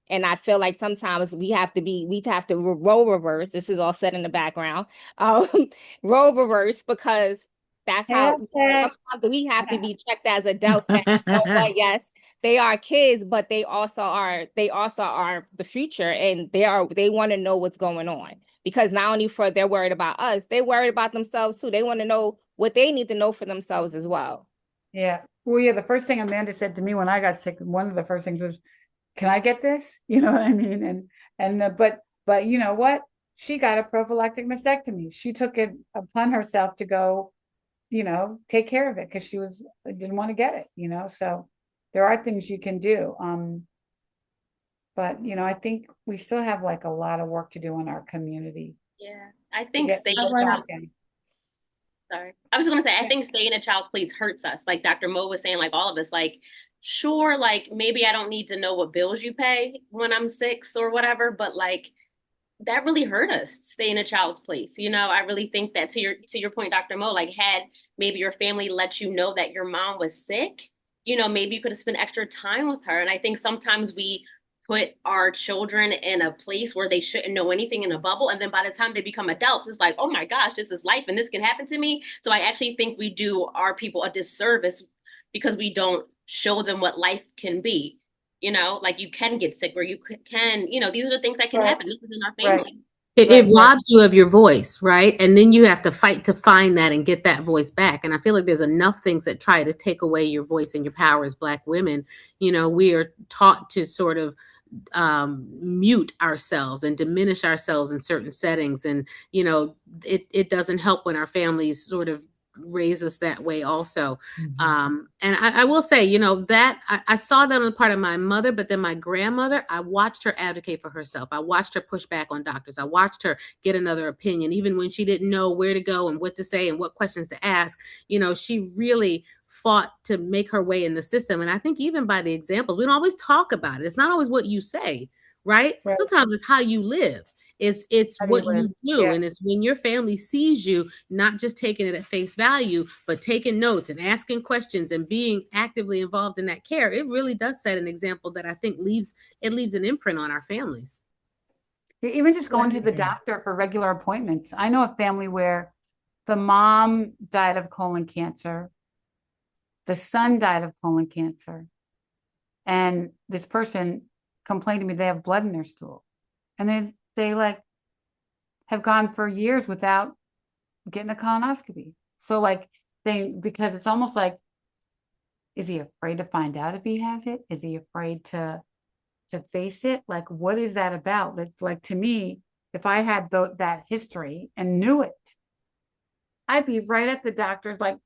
And I feel like sometimes we have to role reverse. This is all set in the background. Um, role reverse, because that's how sometimes we have to be checked as adults. That, what, yes, they are kids, but they also are the future, and they want to know what's going on, because not only they're worried about us, they're worried about themselves too. They want to know what they need to know for themselves as well. Yeah. Well, yeah, the first thing Amanda said to me when I got sick, one of the first things was, can I get this? You know what I mean? But you know what? She got a prophylactic mastectomy. She took it upon herself to go, take care of it, because she didn't want to get it, so there are things you can do. But I think we still have like a lot of work to do in our community. Yeah. I think Sorry. I was going to say, I think staying in a child's place hurts us. Like Dr. Mo was saying, like all of us, like, sure, like maybe I don't need to know what bills you pay when I'm 6 or whatever, but like that really hurt us, stay in a child's place. I really think that to your point, Dr. Mo, like had maybe your family let you know that your mom was sick, maybe you could have spent extra time with her. And I think sometimes we put our children in a place where they shouldn't know anything, in a bubble. And then by the time they become adults, it's like, oh my gosh, this is life and this can happen to me. So I actually think we do our people a disservice because we don't show them what life can be. Like you can get sick, or you can, these are the things that can happen. This is in our family. It robs you of your voice, right? And then you have to fight to find that and get that voice back. And I feel like there's enough things that try to take away your voice and your power as Black women. We are taught to sort of mute ourselves and diminish ourselves in certain settings. And, it doesn't help when our families sort of raise us that way also. And I will say, that I saw that on the part of my mother, but then my grandmother, I watched her advocate for herself. I watched her push back on doctors. I watched her get another opinion, even when she didn't know where to go and what to say and what questions to ask. She really fought to make her way in the system. And I think even by the examples, we don't always talk about it. It's not always what you say, right? Sometimes it's how you live. It's what you do. And it's when your family sees you, not just taking it at face value, but taking notes and asking questions and being actively involved in that care. It really does set an example that I think leaves an imprint on our families. Even just going to the doctor for regular appointments. I know a family where the mom died of colon cancer. The son died of colon cancer. And this person complained to me they have blood in their stool. And they like have gone for years without getting a colonoscopy. So because it's almost like, is he afraid to find out if he has it? Is he afraid to face it? Like, what is that about? It's like, to me, if I had that history and knew it, I'd be right at the doctor's like,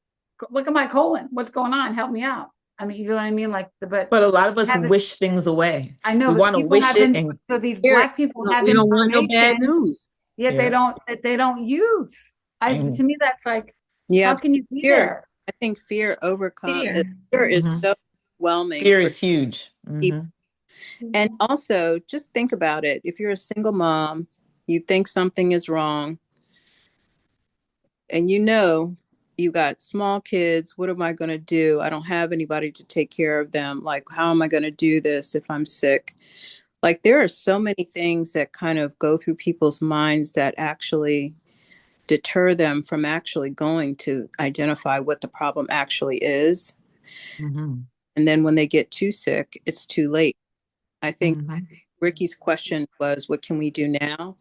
look at my colon. What's going on? Help me out. I mean, you know what I mean? Like, but But a lot of us haven't, wish things away. I know, We but want to people wish have it, been, and so these Here, Black people have We don't want no bad information, news. yet yeah. that they don't use. Mm. To me, that's like, yeah, how can you be fear. there? I think fear Fear. fear is Mhm. so overwhelming Fear for is huge. people. And also, just think about it. If you're a single mom, you think something is wrong, and you got small kids. What am I going to do? I don't have anybody to take care of them. Like, how am I going to do this if I'm sick? Like, there are so many things that kind of go through people's minds that actually deter them from actually going to identify what the problem actually is. Mhm. And then when they get too sick, it's too late. I think Mhm. Ricky's question was, what can we do now?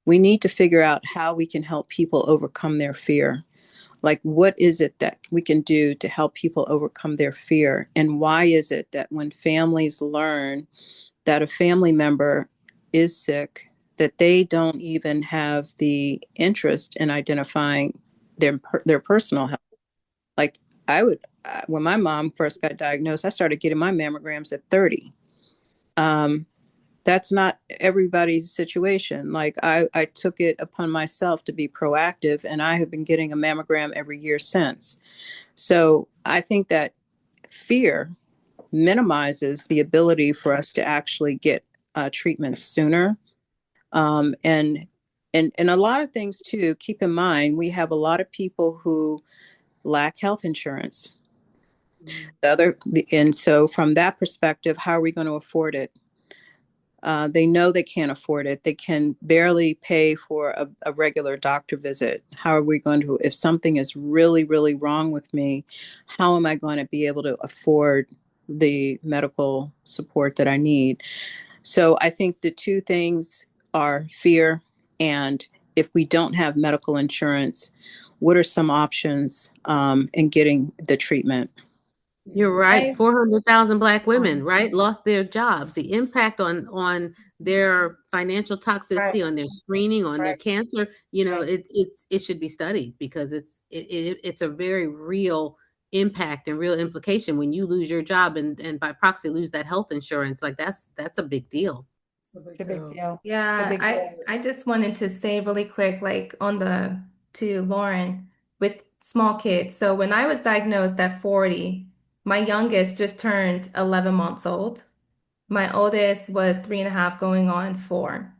We need to figure out how we can help people overcome their fear. Like, what is it that we can do to help people overcome their fear? And why is it that when families learn that a family member is sick, that they don't even have the interest in identifying their personal health? Like, when my mom first got diagnosed, I started getting my mammograms at 30. That's not everybody's situation. Like, I took it upon myself to be proactive, and I have been getting a mammogram every year since. So I think that fear minimizes the ability for us to actually get treatment sooner. And a lot of things too, keep in mind, we have a lot of people who lack health insurance. And so from that perspective, how are we going to afford it? They know they can't afford it. They can barely pay for a regular doctor visit. How are we going to, if something is really, really wrong with me, how am I going to be able to afford the medical support that I need? So I think the two things are fear, and if we don't have medical insurance, what are some options in getting the treatment? You're right. I 400,000 Black women, right, lost their jobs. The impact on their financial Right, toxicity, on their screening, on their right, cancer, right. it should be studied because it's a very real impact and real implication when you lose your job and by proxy lose that health insurance. Like that's a big deal. It's a It's a big big deal. deal. It's a Yeah, big deal. I just wanted to say really quick, like on the to Lauren with small kids. So when I was diagnosed at 40, my youngest just turned 11 months old. My oldest was 3.5 going on 4,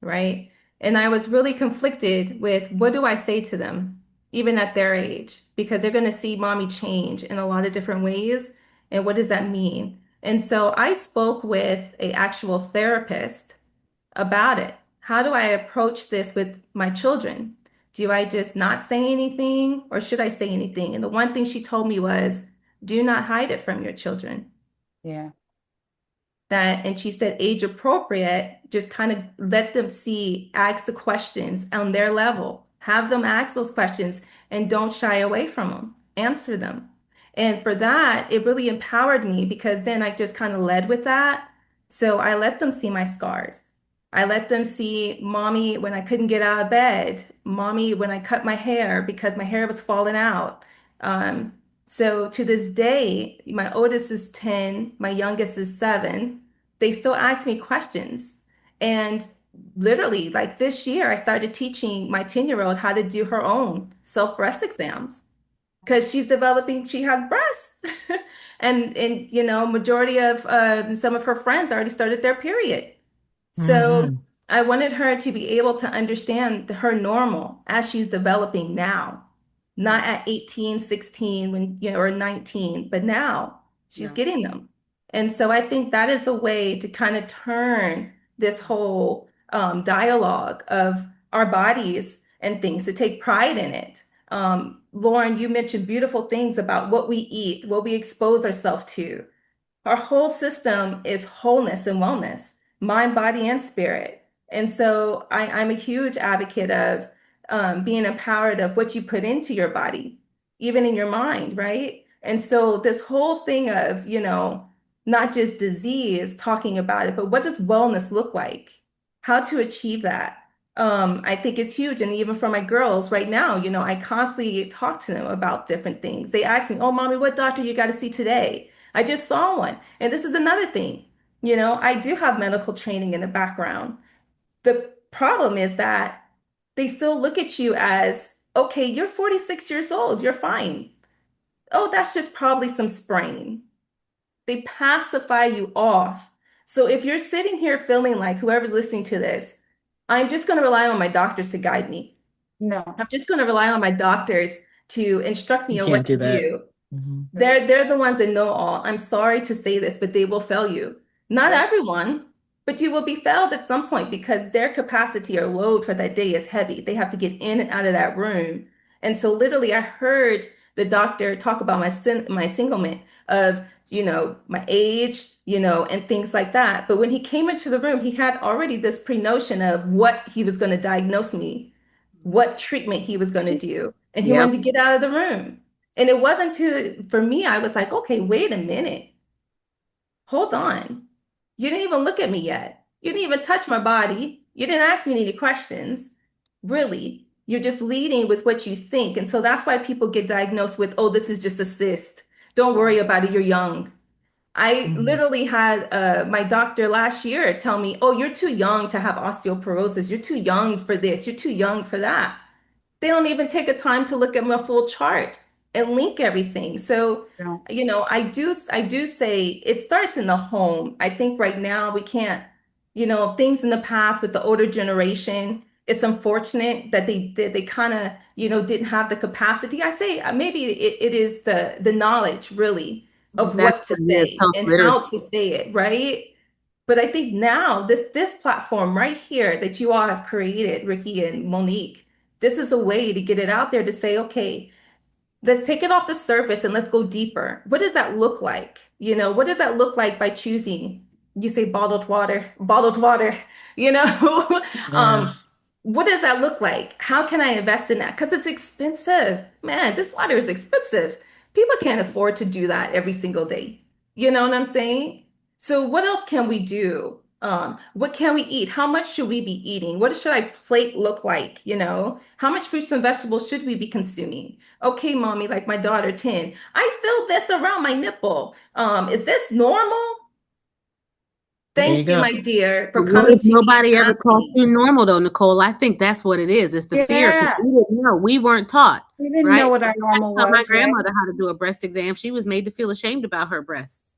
right? And I was really conflicted with what do I say to them, even at their age, because they're going to see mommy change in a lot of different ways. And what does that mean? And so I spoke with a actual therapist about it. How do I approach this with my children? Do I just not say anything or should I say anything? And the one thing she told me was, do not hide it from your children. Yeah. And she said age appropriate, just kind of let them see, ask the questions on their level, have them ask those questions and don't shy away from them, answer them. And for that, it really empowered me because then I just kind of led with that. So I let them see my scars. I let them see mommy when I couldn't get out of bed, mommy when I cut my hair because my hair was falling out. Um, so to this day, my oldest is 10, my youngest is 7. They still ask me questions. And literally, like this year, I started teaching my 10-year-old how to do her own self breast exams because she has breasts. And majority of some of her friends already started their period. So Mhm. I wanted her to be able to understand her normal as she's developing now, not at 18, 16 or 19, but now she's Yeah. getting them. And so I think that is a way to kind of turn this whole dialogue of our bodies and things to take pride in it. Lauren, you mentioned beautiful things about what we eat, what we expose ourselves to. Our whole system is wholeness and wellness, mind, body, and spirit. And so I'm a huge advocate of being empowered of what you put into your body, even in your mind, right? And so this whole thing of, not just disease, talking about it, but what does wellness look like? How to achieve that? I think is huge. And even for my girls right now, I constantly talk to them about different things. They ask me, oh, mommy, what doctor you got to see today? I just saw one. And this is another thing. I do have medical training in the background. The problem is that they still look at you as, okay, you're 46 years old, you're fine. Oh, that's just probably some sprain. They pacify you off. So if you're sitting here feeling like whoever's listening to this, I'm just going to rely on my doctors to guide me. No, I'm just going to rely on my doctors to instruct me You on what can't do to that. do. Mhm. They're the ones that know all. I'm sorry to say this, but they will fail you. Not Yep. everyone, but you will be failed at some point because their capacity or load for that day is heavy. They have to get in and out of that room. And so literally I heard the doctor talk about my singlement of, my age, and things like that. But when he came into the room, he had already this pre-notion of what he was going to diagnose me, what treatment he was going to do, and he Yep. wanted to get out of the room. And it wasn't for me, I was like, okay, wait a minute. Hold on. You didn't even look at me yet. You didn't even touch my body. You didn't ask me any questions. Really. You're just leading with what you think. And so that's why people get diagnosed with, oh, this is just a cyst. Don't worry about it. You're young. I Mhm. literally had my doctor last year tell me, oh, you're too young to have osteoporosis. You're too young for this. You're too young for that. They don't even take a time to look at my full chart and link everything. So, no. I do say it starts in the home. I think right now we can't, things in the past with the older generation, it's unfortunate that they kind of, didn't have the capacity. I say maybe it is the knowledge really of That's what to what it is, say health and literacy. how to say it, right? But I think now this platform right here that you all have created, Ricky and Monique, this is a way to get it out there to say, okay, let's take it off the surface and let's go deeper. What does that look like? What does that look like by choosing, you say bottled water, you know? Yeah. What does that look like? How can I invest in that? Because it's expensive. Man, this water is expensive. People can't afford to do that every single day. You know what I'm saying? So what else can we do? What can we eat? How much should we be eating? What should our plate look like? How much fruits and vegetables should we be consuming? Okay, mommy, like my daughter, 10. I feel this around my nipple. Is this normal? There you Thank you, go. my dear, for What coming if to me nobody and ever taught asking. you normal though, Nicole? I think that's what it is. It's the fear because Yeah, we didn't know. We weren't taught, we didn't know right? what our I normal taught my was, right? grandmother how to do a breast exam. She was made to feel ashamed about her breasts.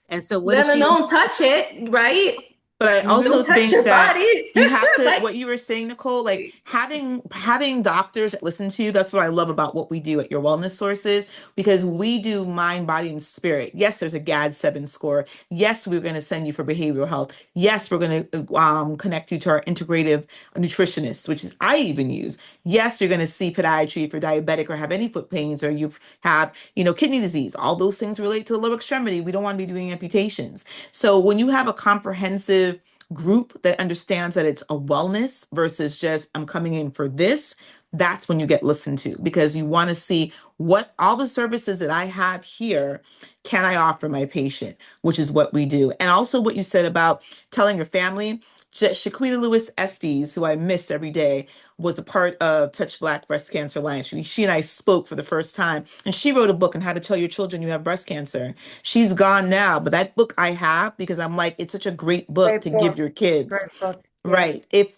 And so what if Let she alone touch it, right? But I Mhm. also Don't touch think your that body. you have to, Like, what you were saying, Nicole, like having doctors that listen to you. That's what I love about what we do at Your Wellness Sources, because we do mind, body, and spirit. Yes, there's a GAD-7 score. Yes, we're going to send you for behavioral health. Yes, we're going to connect you to our integrative nutritionist, which is I even use. Yes, you're going to see podiatry if you're diabetic or have any foot pains or you have, kidney disease. All those things relate to the lower extremity. We don't want to be doing amputations. So when you have a comprehensive group that understands that it's a wellness versus just I'm coming in for this, that's when you get listened to because you want to see what all the services that I have here can I offer my patient, which is what we do. And also what you said about telling your family. Shaquita Lewis Estes, who I miss every day, was a part of Touch Black Breast Cancer Alliance. She and I spoke for the first time, and she wrote a book on how to tell your children you have breast cancer. She's gone now, but that book I have because I'm like, it's such a great book Great to give book, your kids. great book. Yeah. Right. If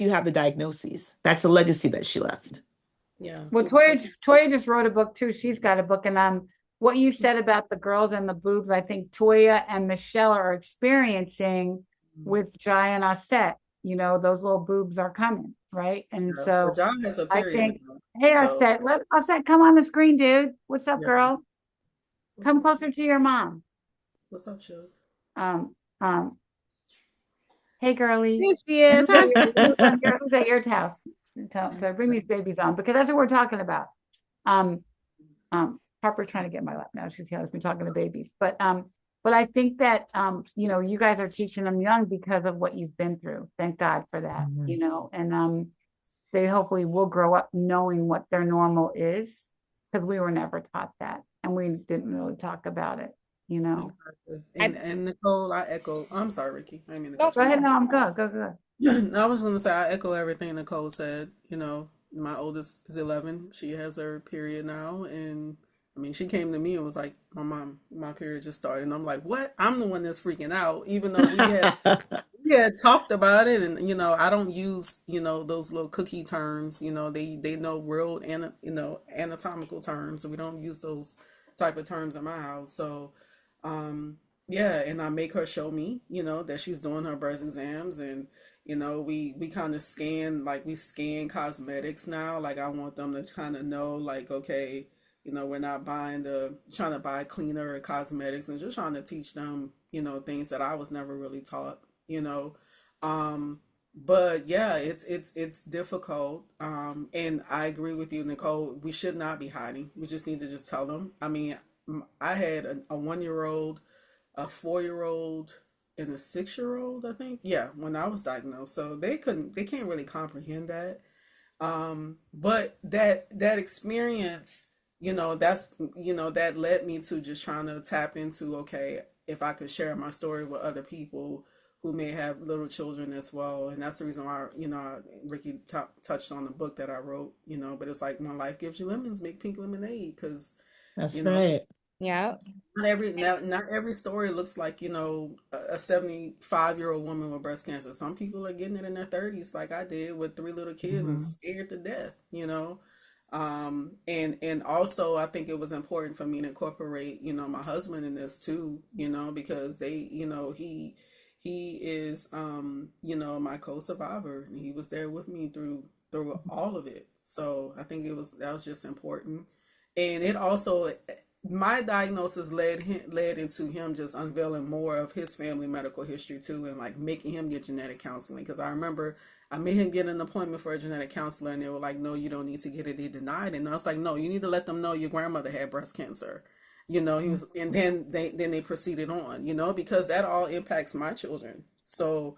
you have the diagnoses, that's a legacy that she left. Yeah. Well, People take Toya just wrote a book too. She's got a book, and what you said about the girls and the boobs, I think Toya and Michelle are experiencing with Jai and Aset. Those little boobs are coming, right? And yeah. Well, so John has a I period think, now. hey, So Aset, let Aset come on the screen, dude. What's up, yeah. girl? What's Come up, closer Shug? to your mom. What's up, Shug? Um, um, hey, girly. There she is. Hi. Who's at your house? To bring these babies on because that's what we're talking about. Um, Harper's trying to get in my lap now. She's hears me talking to babies, but I think that you guys are teaching them young because of what you've been through. Thank God for that. Mhm. And they hopefully will grow up knowing what their normal is because we were never taught that and we didn't really talk about it. Exactly. I, And Nicole, I echo. I'm sorry, Ricky. I didn't mean to no cut Go you ahead. off. No, I'm good. Go. I was going to say I echo everything Nicole said. My oldest is 11. She has her period now, and I mean, she came to me and was like, my mom, my period just started. And I'm like, what? I'm the one that's freaking out, even though we had talked about it. And, I don't use, those little cookie terms, they know real, anatomical terms. So we don't use those type of terms in my house. So, yeah, and I make her show me, that she's doing her breast exams, and we kind of scan, like we scan cosmetics now. Like I want them to kind of know, like, okay, we're not trying to buy cleaner or cosmetics, and just trying to teach them, things that I was never really taught, you know. But yeah, it's difficult. And I agree with you, Nicole. We should not be hiding. We just need to just tell them. I mean, I had a 1 year old, a 4 year old, and a 6 year old, I think. Yeah, when I was diagnosed. So they can't really comprehend that. But that experience, that led me to just trying to tap into, okay, if I could share my story with other people who may have little children as well. And that's the reason why, Ricky touched on the book that I wrote, but it's like, when life gives you lemons, make pink lemonade. Because, That's you know, right. Yeah. not every story looks like, a 75-year-old woman with breast cancer. Some people are getting it in their 30s, like I did with 3 little kids and Mhm. scared to death. And also I think it was important for me to incorporate, my husband in this too, because he is, my co-survivor. He was there with me through all of it. So I think that was just important. And it also, my diagnosis led into him just unveiling more of his family medical history too, and like making him get genetic counseling. Because I remember I made him get an appointment for a genetic counselor, and they were like, "No, you don't need to get it." They denied it, and I was like, "No, you need to let them know your grandmother had breast cancer." He was, and then they proceeded on, because that all impacts my children. So,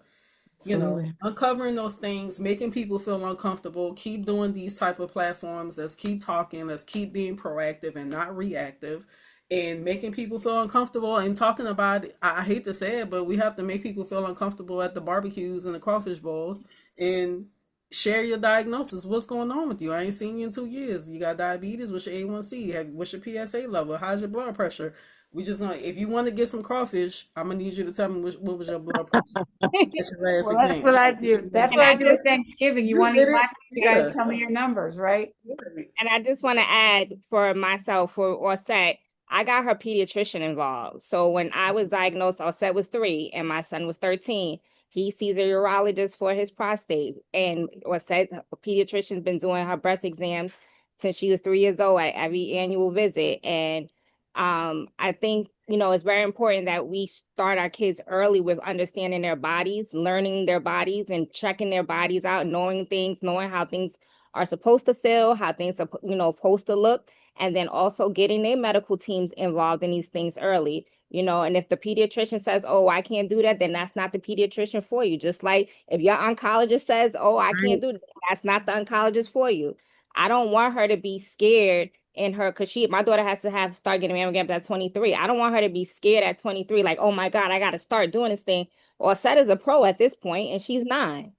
Absolutely. uncovering those things, making people feel uncomfortable, keep doing these type of platforms. Let's keep talking. Let's keep being proactive and not reactive, and making people feel uncomfortable and talking about it. I hate to say it, but we have to make people feel uncomfortable at the barbecues and the crawfish bowls, and share your diagnosis. What's going on with you? I ain't seen you in 2 years. You got diabetes? What's your A1C? What's your PSA level? How's your blood pressure? We just gonna, if you want to get some crawfish, I'm gonna need you to tell me what was your blood pressure. That's your last Well, that's what exam. I That's your do. last That's And what I I do exam. with just Thanksgiving. You You want to eat get my, it? you gotta Yeah. tell me your numbers, right? Right. And I just want to add for myself, for Orset, I got her pediatrician involved. So when I was diagnosed, Orset was 3 and my son was 13. He sees a urologist for his prostate. And Orset, a pediatrician's been doing her breast exams since she was 3 years old at every annual visit. And I think, it's very important that we start our kids early with understanding their bodies, learning their bodies and checking their bodies out, knowing things, knowing how things are supposed to feel, how things are, supposed to look, and then also getting their medical teams involved in these things early. And if the pediatrician says, "Oh, I can't do that," then that's not the pediatrician for you. Just like if your oncologist says, "Oh, I can't do that," that's not the oncologist for you. I don't want her to be scared in her, because my daughter has to start getting mammograms at 23. I don't want her to be scared at 23, like, "Oh my God, I got to start doing this thing." Or Set is a pro at this point, and she's 9.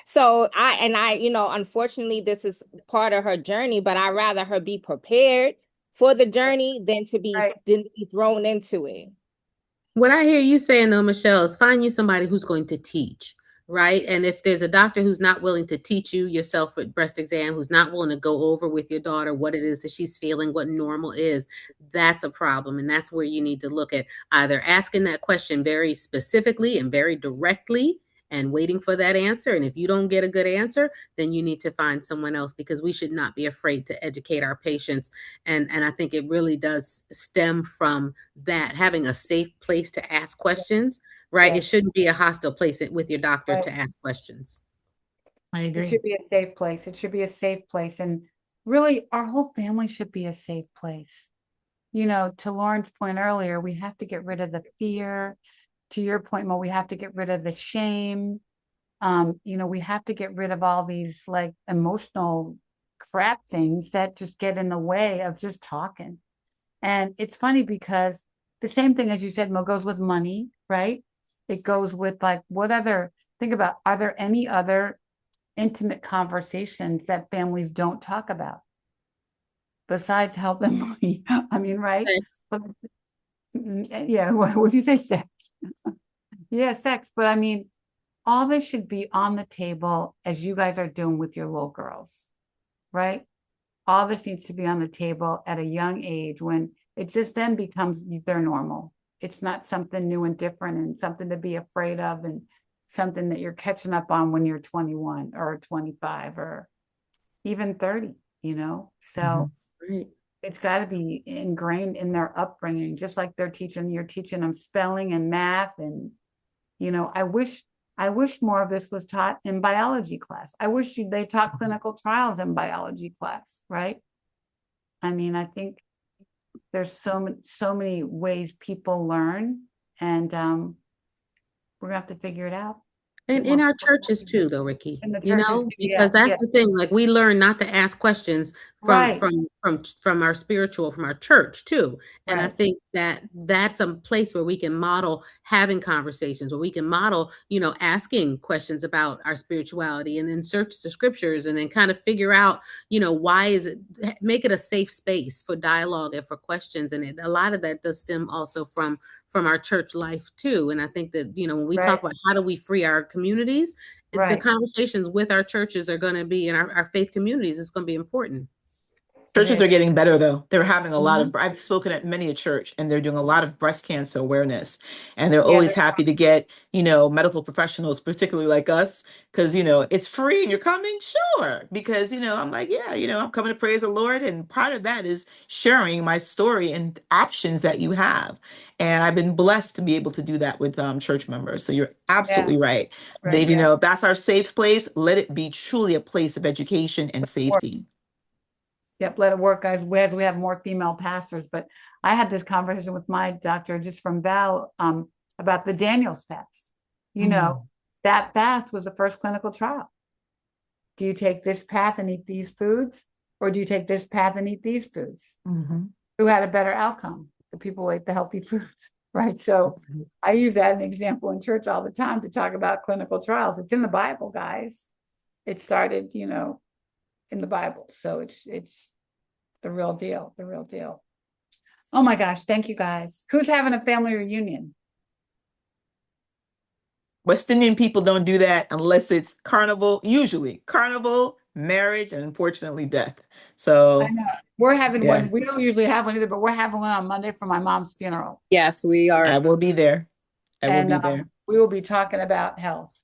So unfortunately, this is part of her journey, but I'd rather her be prepared for the journey than to be Right. thrown into it. What I hear you saying though, Michelle, is find you somebody who's going to teach, right? And if there's a doctor who's not willing to teach you yourself with breast exam, who's not willing to go over with your daughter what it is that she's feeling, what normal is, that's a problem. And that's where you need to look at either asking that question very specifically and very directly and waiting for that answer. And if you don't get a good answer, then you need to find someone else, because we should not be afraid to educate our patients. And I think it really does stem from that, having a safe place to ask questions, right? Yeah. It shouldn't be a hostile place with your doctor Right. to ask questions. I It agree. should be a safe place. It should be a safe place. And really, our whole family should be a safe place. To Lauren's point earlier, we have to get rid of the fear. To your point, Mo, we have to get rid of the shame. We have to get rid of all these like emotional crap things that just get in the way of just talking. And it's funny because the same thing, as you said, Mo, goes with money, right? It goes with like, think about, are there any other intimate conversations that families don't talk about? besides health and money. I mean, right? Sex. But, yeah, what would you say, sex? Yeah, sex. But I mean, all this should be on the table as you guys are doing with your little girls, right? All this needs to be on the table at a young age when it just then becomes their normal. It's not something new and different and something to be afraid of and something that you're catching up on when you're 21 or 25 or even 30, you know? So Right. it's got to be ingrained in their upbringing, just like you're teaching them spelling and math. And, you know, I wish more of this was taught in biology class. I wish they taught clinical trials in biology class, right? I mean, I think there's so many ways people learn, and we're gonna have to figure it out. And in our churches too, though, Ricky, In the you churches, know, yeah, because that's yeah, the thing. Like we learn not to ask questions right, from our spiritual, from our church too. And I right, think that that's a place where we can model having conversations, where we can model, you know, asking questions about our spirituality, and then search the scriptures, and then kind of figure out, you know, why is it, make it a safe space for dialogue and for questions. And a lot of that does stem also from our church life too. And I think that, you know, when we talk right, about how do we free our communities, the right. conversations with our churches are going to be, in our faith communities, is going to be important. It Churches is. are getting better though. They're having a lot Mhm. of, I've spoken at many a church and they're doing a lot of breast cancer awareness. And they're Yeah, always happy to get, you know, medical professionals, particularly like us, because, you know, it's free and you're coming, sure. Because, you know, I'm like, yeah, you know, I'm coming to praise the Lord. And part of that is sharing my story and options that you have. And I've been blessed to be able to do that with church members. So you're yeah, absolutely right. right, They've, you yeah. know, that's our safe place. Let it be truly a place of education and Work. safety. Yep, let it work as we have more female pastors. But I had this conversation with my doctor just from Val about the Daniel's fast. You know, that fast was the first clinical trial. Do you take this path and eat these foods, or do you take this path and eat these foods? Mm-hmm. Who had a better outcome? The people who ate the healthy foods, right? So I use that as an example in church all the time to talk about clinical trials. It's in the Bible, guys. It started, you know, in the Bible. So it's the real deal, the real deal. Oh my gosh, thank you guys. Who's having a family reunion? West Indian people don't do that unless it's carnival, usually carnival, marriage, and unfortunately death. I So know. We're having yeah, one. We don't usually have one either, but we're having one on Monday for my mom's funeral. Yes, we are. I will be there. I will And be there. we will be talking about health.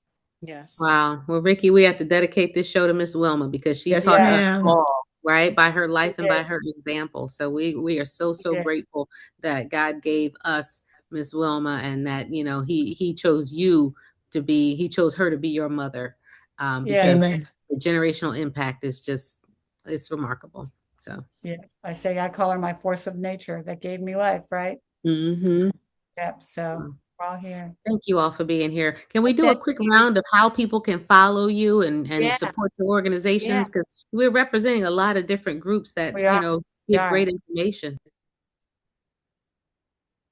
Yes. Wow. Well, Ricky, we have to dedicate this show to Miss Wilma, because she Yes, taught Yeah, us ma'am. all, right, by her we life and by did. her example. So we are so We did. grateful that God gave us Miss Wilma, and that, you know, he chose he chose her to be your mother, Yes. because Amen. the generational impact is just, it's remarkable. So Yeah. I call her my force of nature that gave me life, right? Mm-hmm. Yep. So we're all here. thank you all for being here. Can we do a Thank quick you. round of how people can follow you and Yeah, support your yeah, organizations? Because we're representing a lot of different groups that, we you are. know, We give are. great information.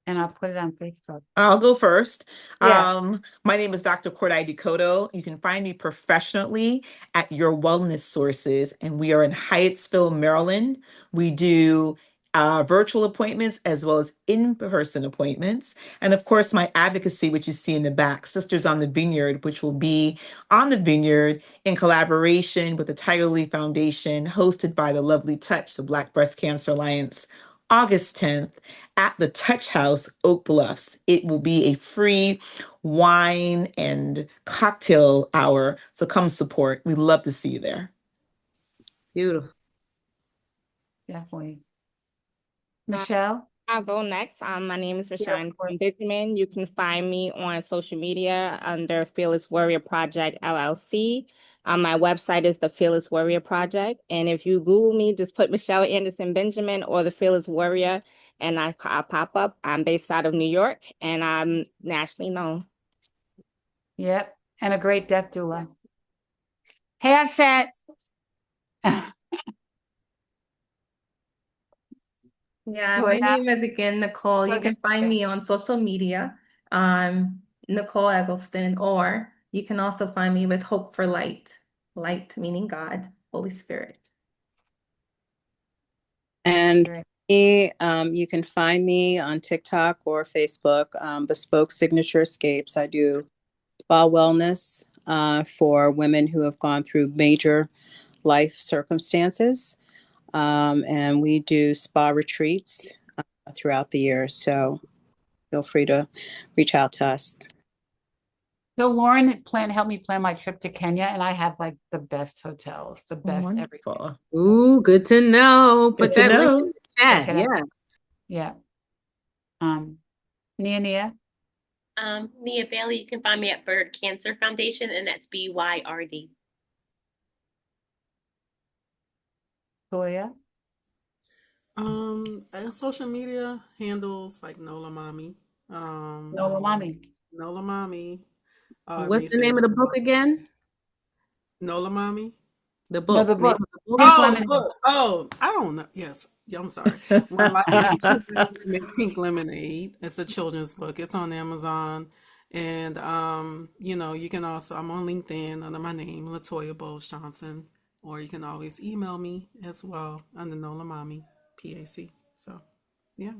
And I'll put it on Facebook. I'll go first. Yeah. My name is Dr. Cordai Decoto. You can find me professionally at Your Wellness Sources, and we are in Hyattsville, Maryland. We do virtual appointments as well as in-person appointments. And of course, my advocacy, which you see in the back, Sisters on the Vineyard, which will be on the Vineyard in collaboration with the Tiger Lee Foundation, hosted by the Lovely Touch, the Black Breast Cancer Alliance, August 10th at the Touch House, Oak Bluffs. It will be a free wine and cocktail hour. So come support. We'd love to see you there. Beautiful. Definitely. Uh, Michelle? I'll go next. My name is Yeah, Rashawn of course. Benjamin. You can find me on social media under Fearless Warrior Project LLC. My website is the Fearless Warrior Project. And if you Google me, just put Michelle Anderson Benjamin or the Fearless Warrior, and I'll pop up. I'm based out of New York, and I'm nationally known. Yep. And a great death doula. Hey, I said. Yeah, So my yeah, name is again Nicole. You okay. can find me on social media, Nicole Eggleston, or you can also find me with Hope for Light, light meaning God, Holy Spirit. And Great. me, you can find me on TikTok or Facebook, Bespoke Signature Escapes. I do spa wellness for women who have gone through major life circumstances. And we do spa retreats throughout the year. So feel free to reach out to us. So Lauren had helped me plan my trip to Kenya, and I have like the best hotels, the best everything. Wonderful. Ooh, good to know. Put Good to that link in know. the chat. Check it out. Yeah. Yeah. Nia. Nia Bailey, you can find me at Bird Cancer Foundation, and that's BYRD. Toya. And social media handles like Nola Mommy. Nola Mommy. Nola Mommy. What's the name of the book again? Nola Mommy. The No, book. the Name book. of the book? Pink Oh, Lemonade. book. Oh, I don't know. Yes. Yeah, I'm sorry. My children's make Pink Lemonade. It's a children's book. It's on Amazon. And you can also I'm on LinkedIn under my name, Latoya Bowles Johnson. Or you can always email me as well under Nola Mommy, PAC. So yeah,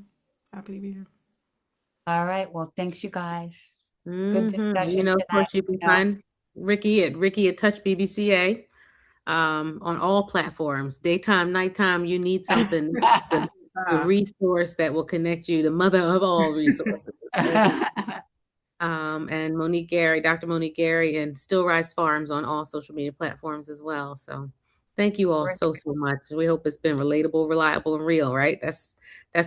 happy to be here. All right. Well, thanks, you guys. Good Mhm. discussion Of tonight. course, you can find Ricky at Touch BBCA on all platforms. Daytime, nighttime, you need something. The resource that will connect you, the mother of all resources. And Monique Gary, Dr. Monique Gary, and Still Rise Farms on all social media platforms as well. So thank you all so much. We hope it's been relatable, reliable, and real, right? That's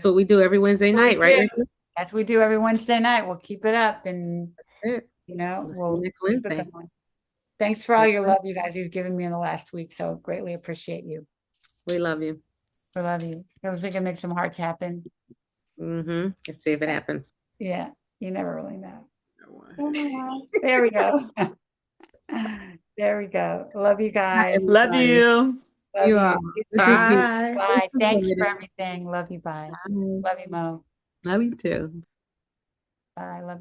what we do every Wednesday night, right, Ricky? That's what we do every Wednesday night. We'll keep it up, and We'll we'll see you next keep it Wednesday. going. Thanks for all your love you guys you've given me in the last week. So greatly appreciate you. We love you. We love you. I was thinking make some hearts happen. Let's see if it happens. Yeah, you never really know. There we go. There we go. Love you guys. Love you. Love You you. all. Bye. Bye. Thanks for everything. Love you. Bye. Love you, Mo. Love you too. Bye. Love you.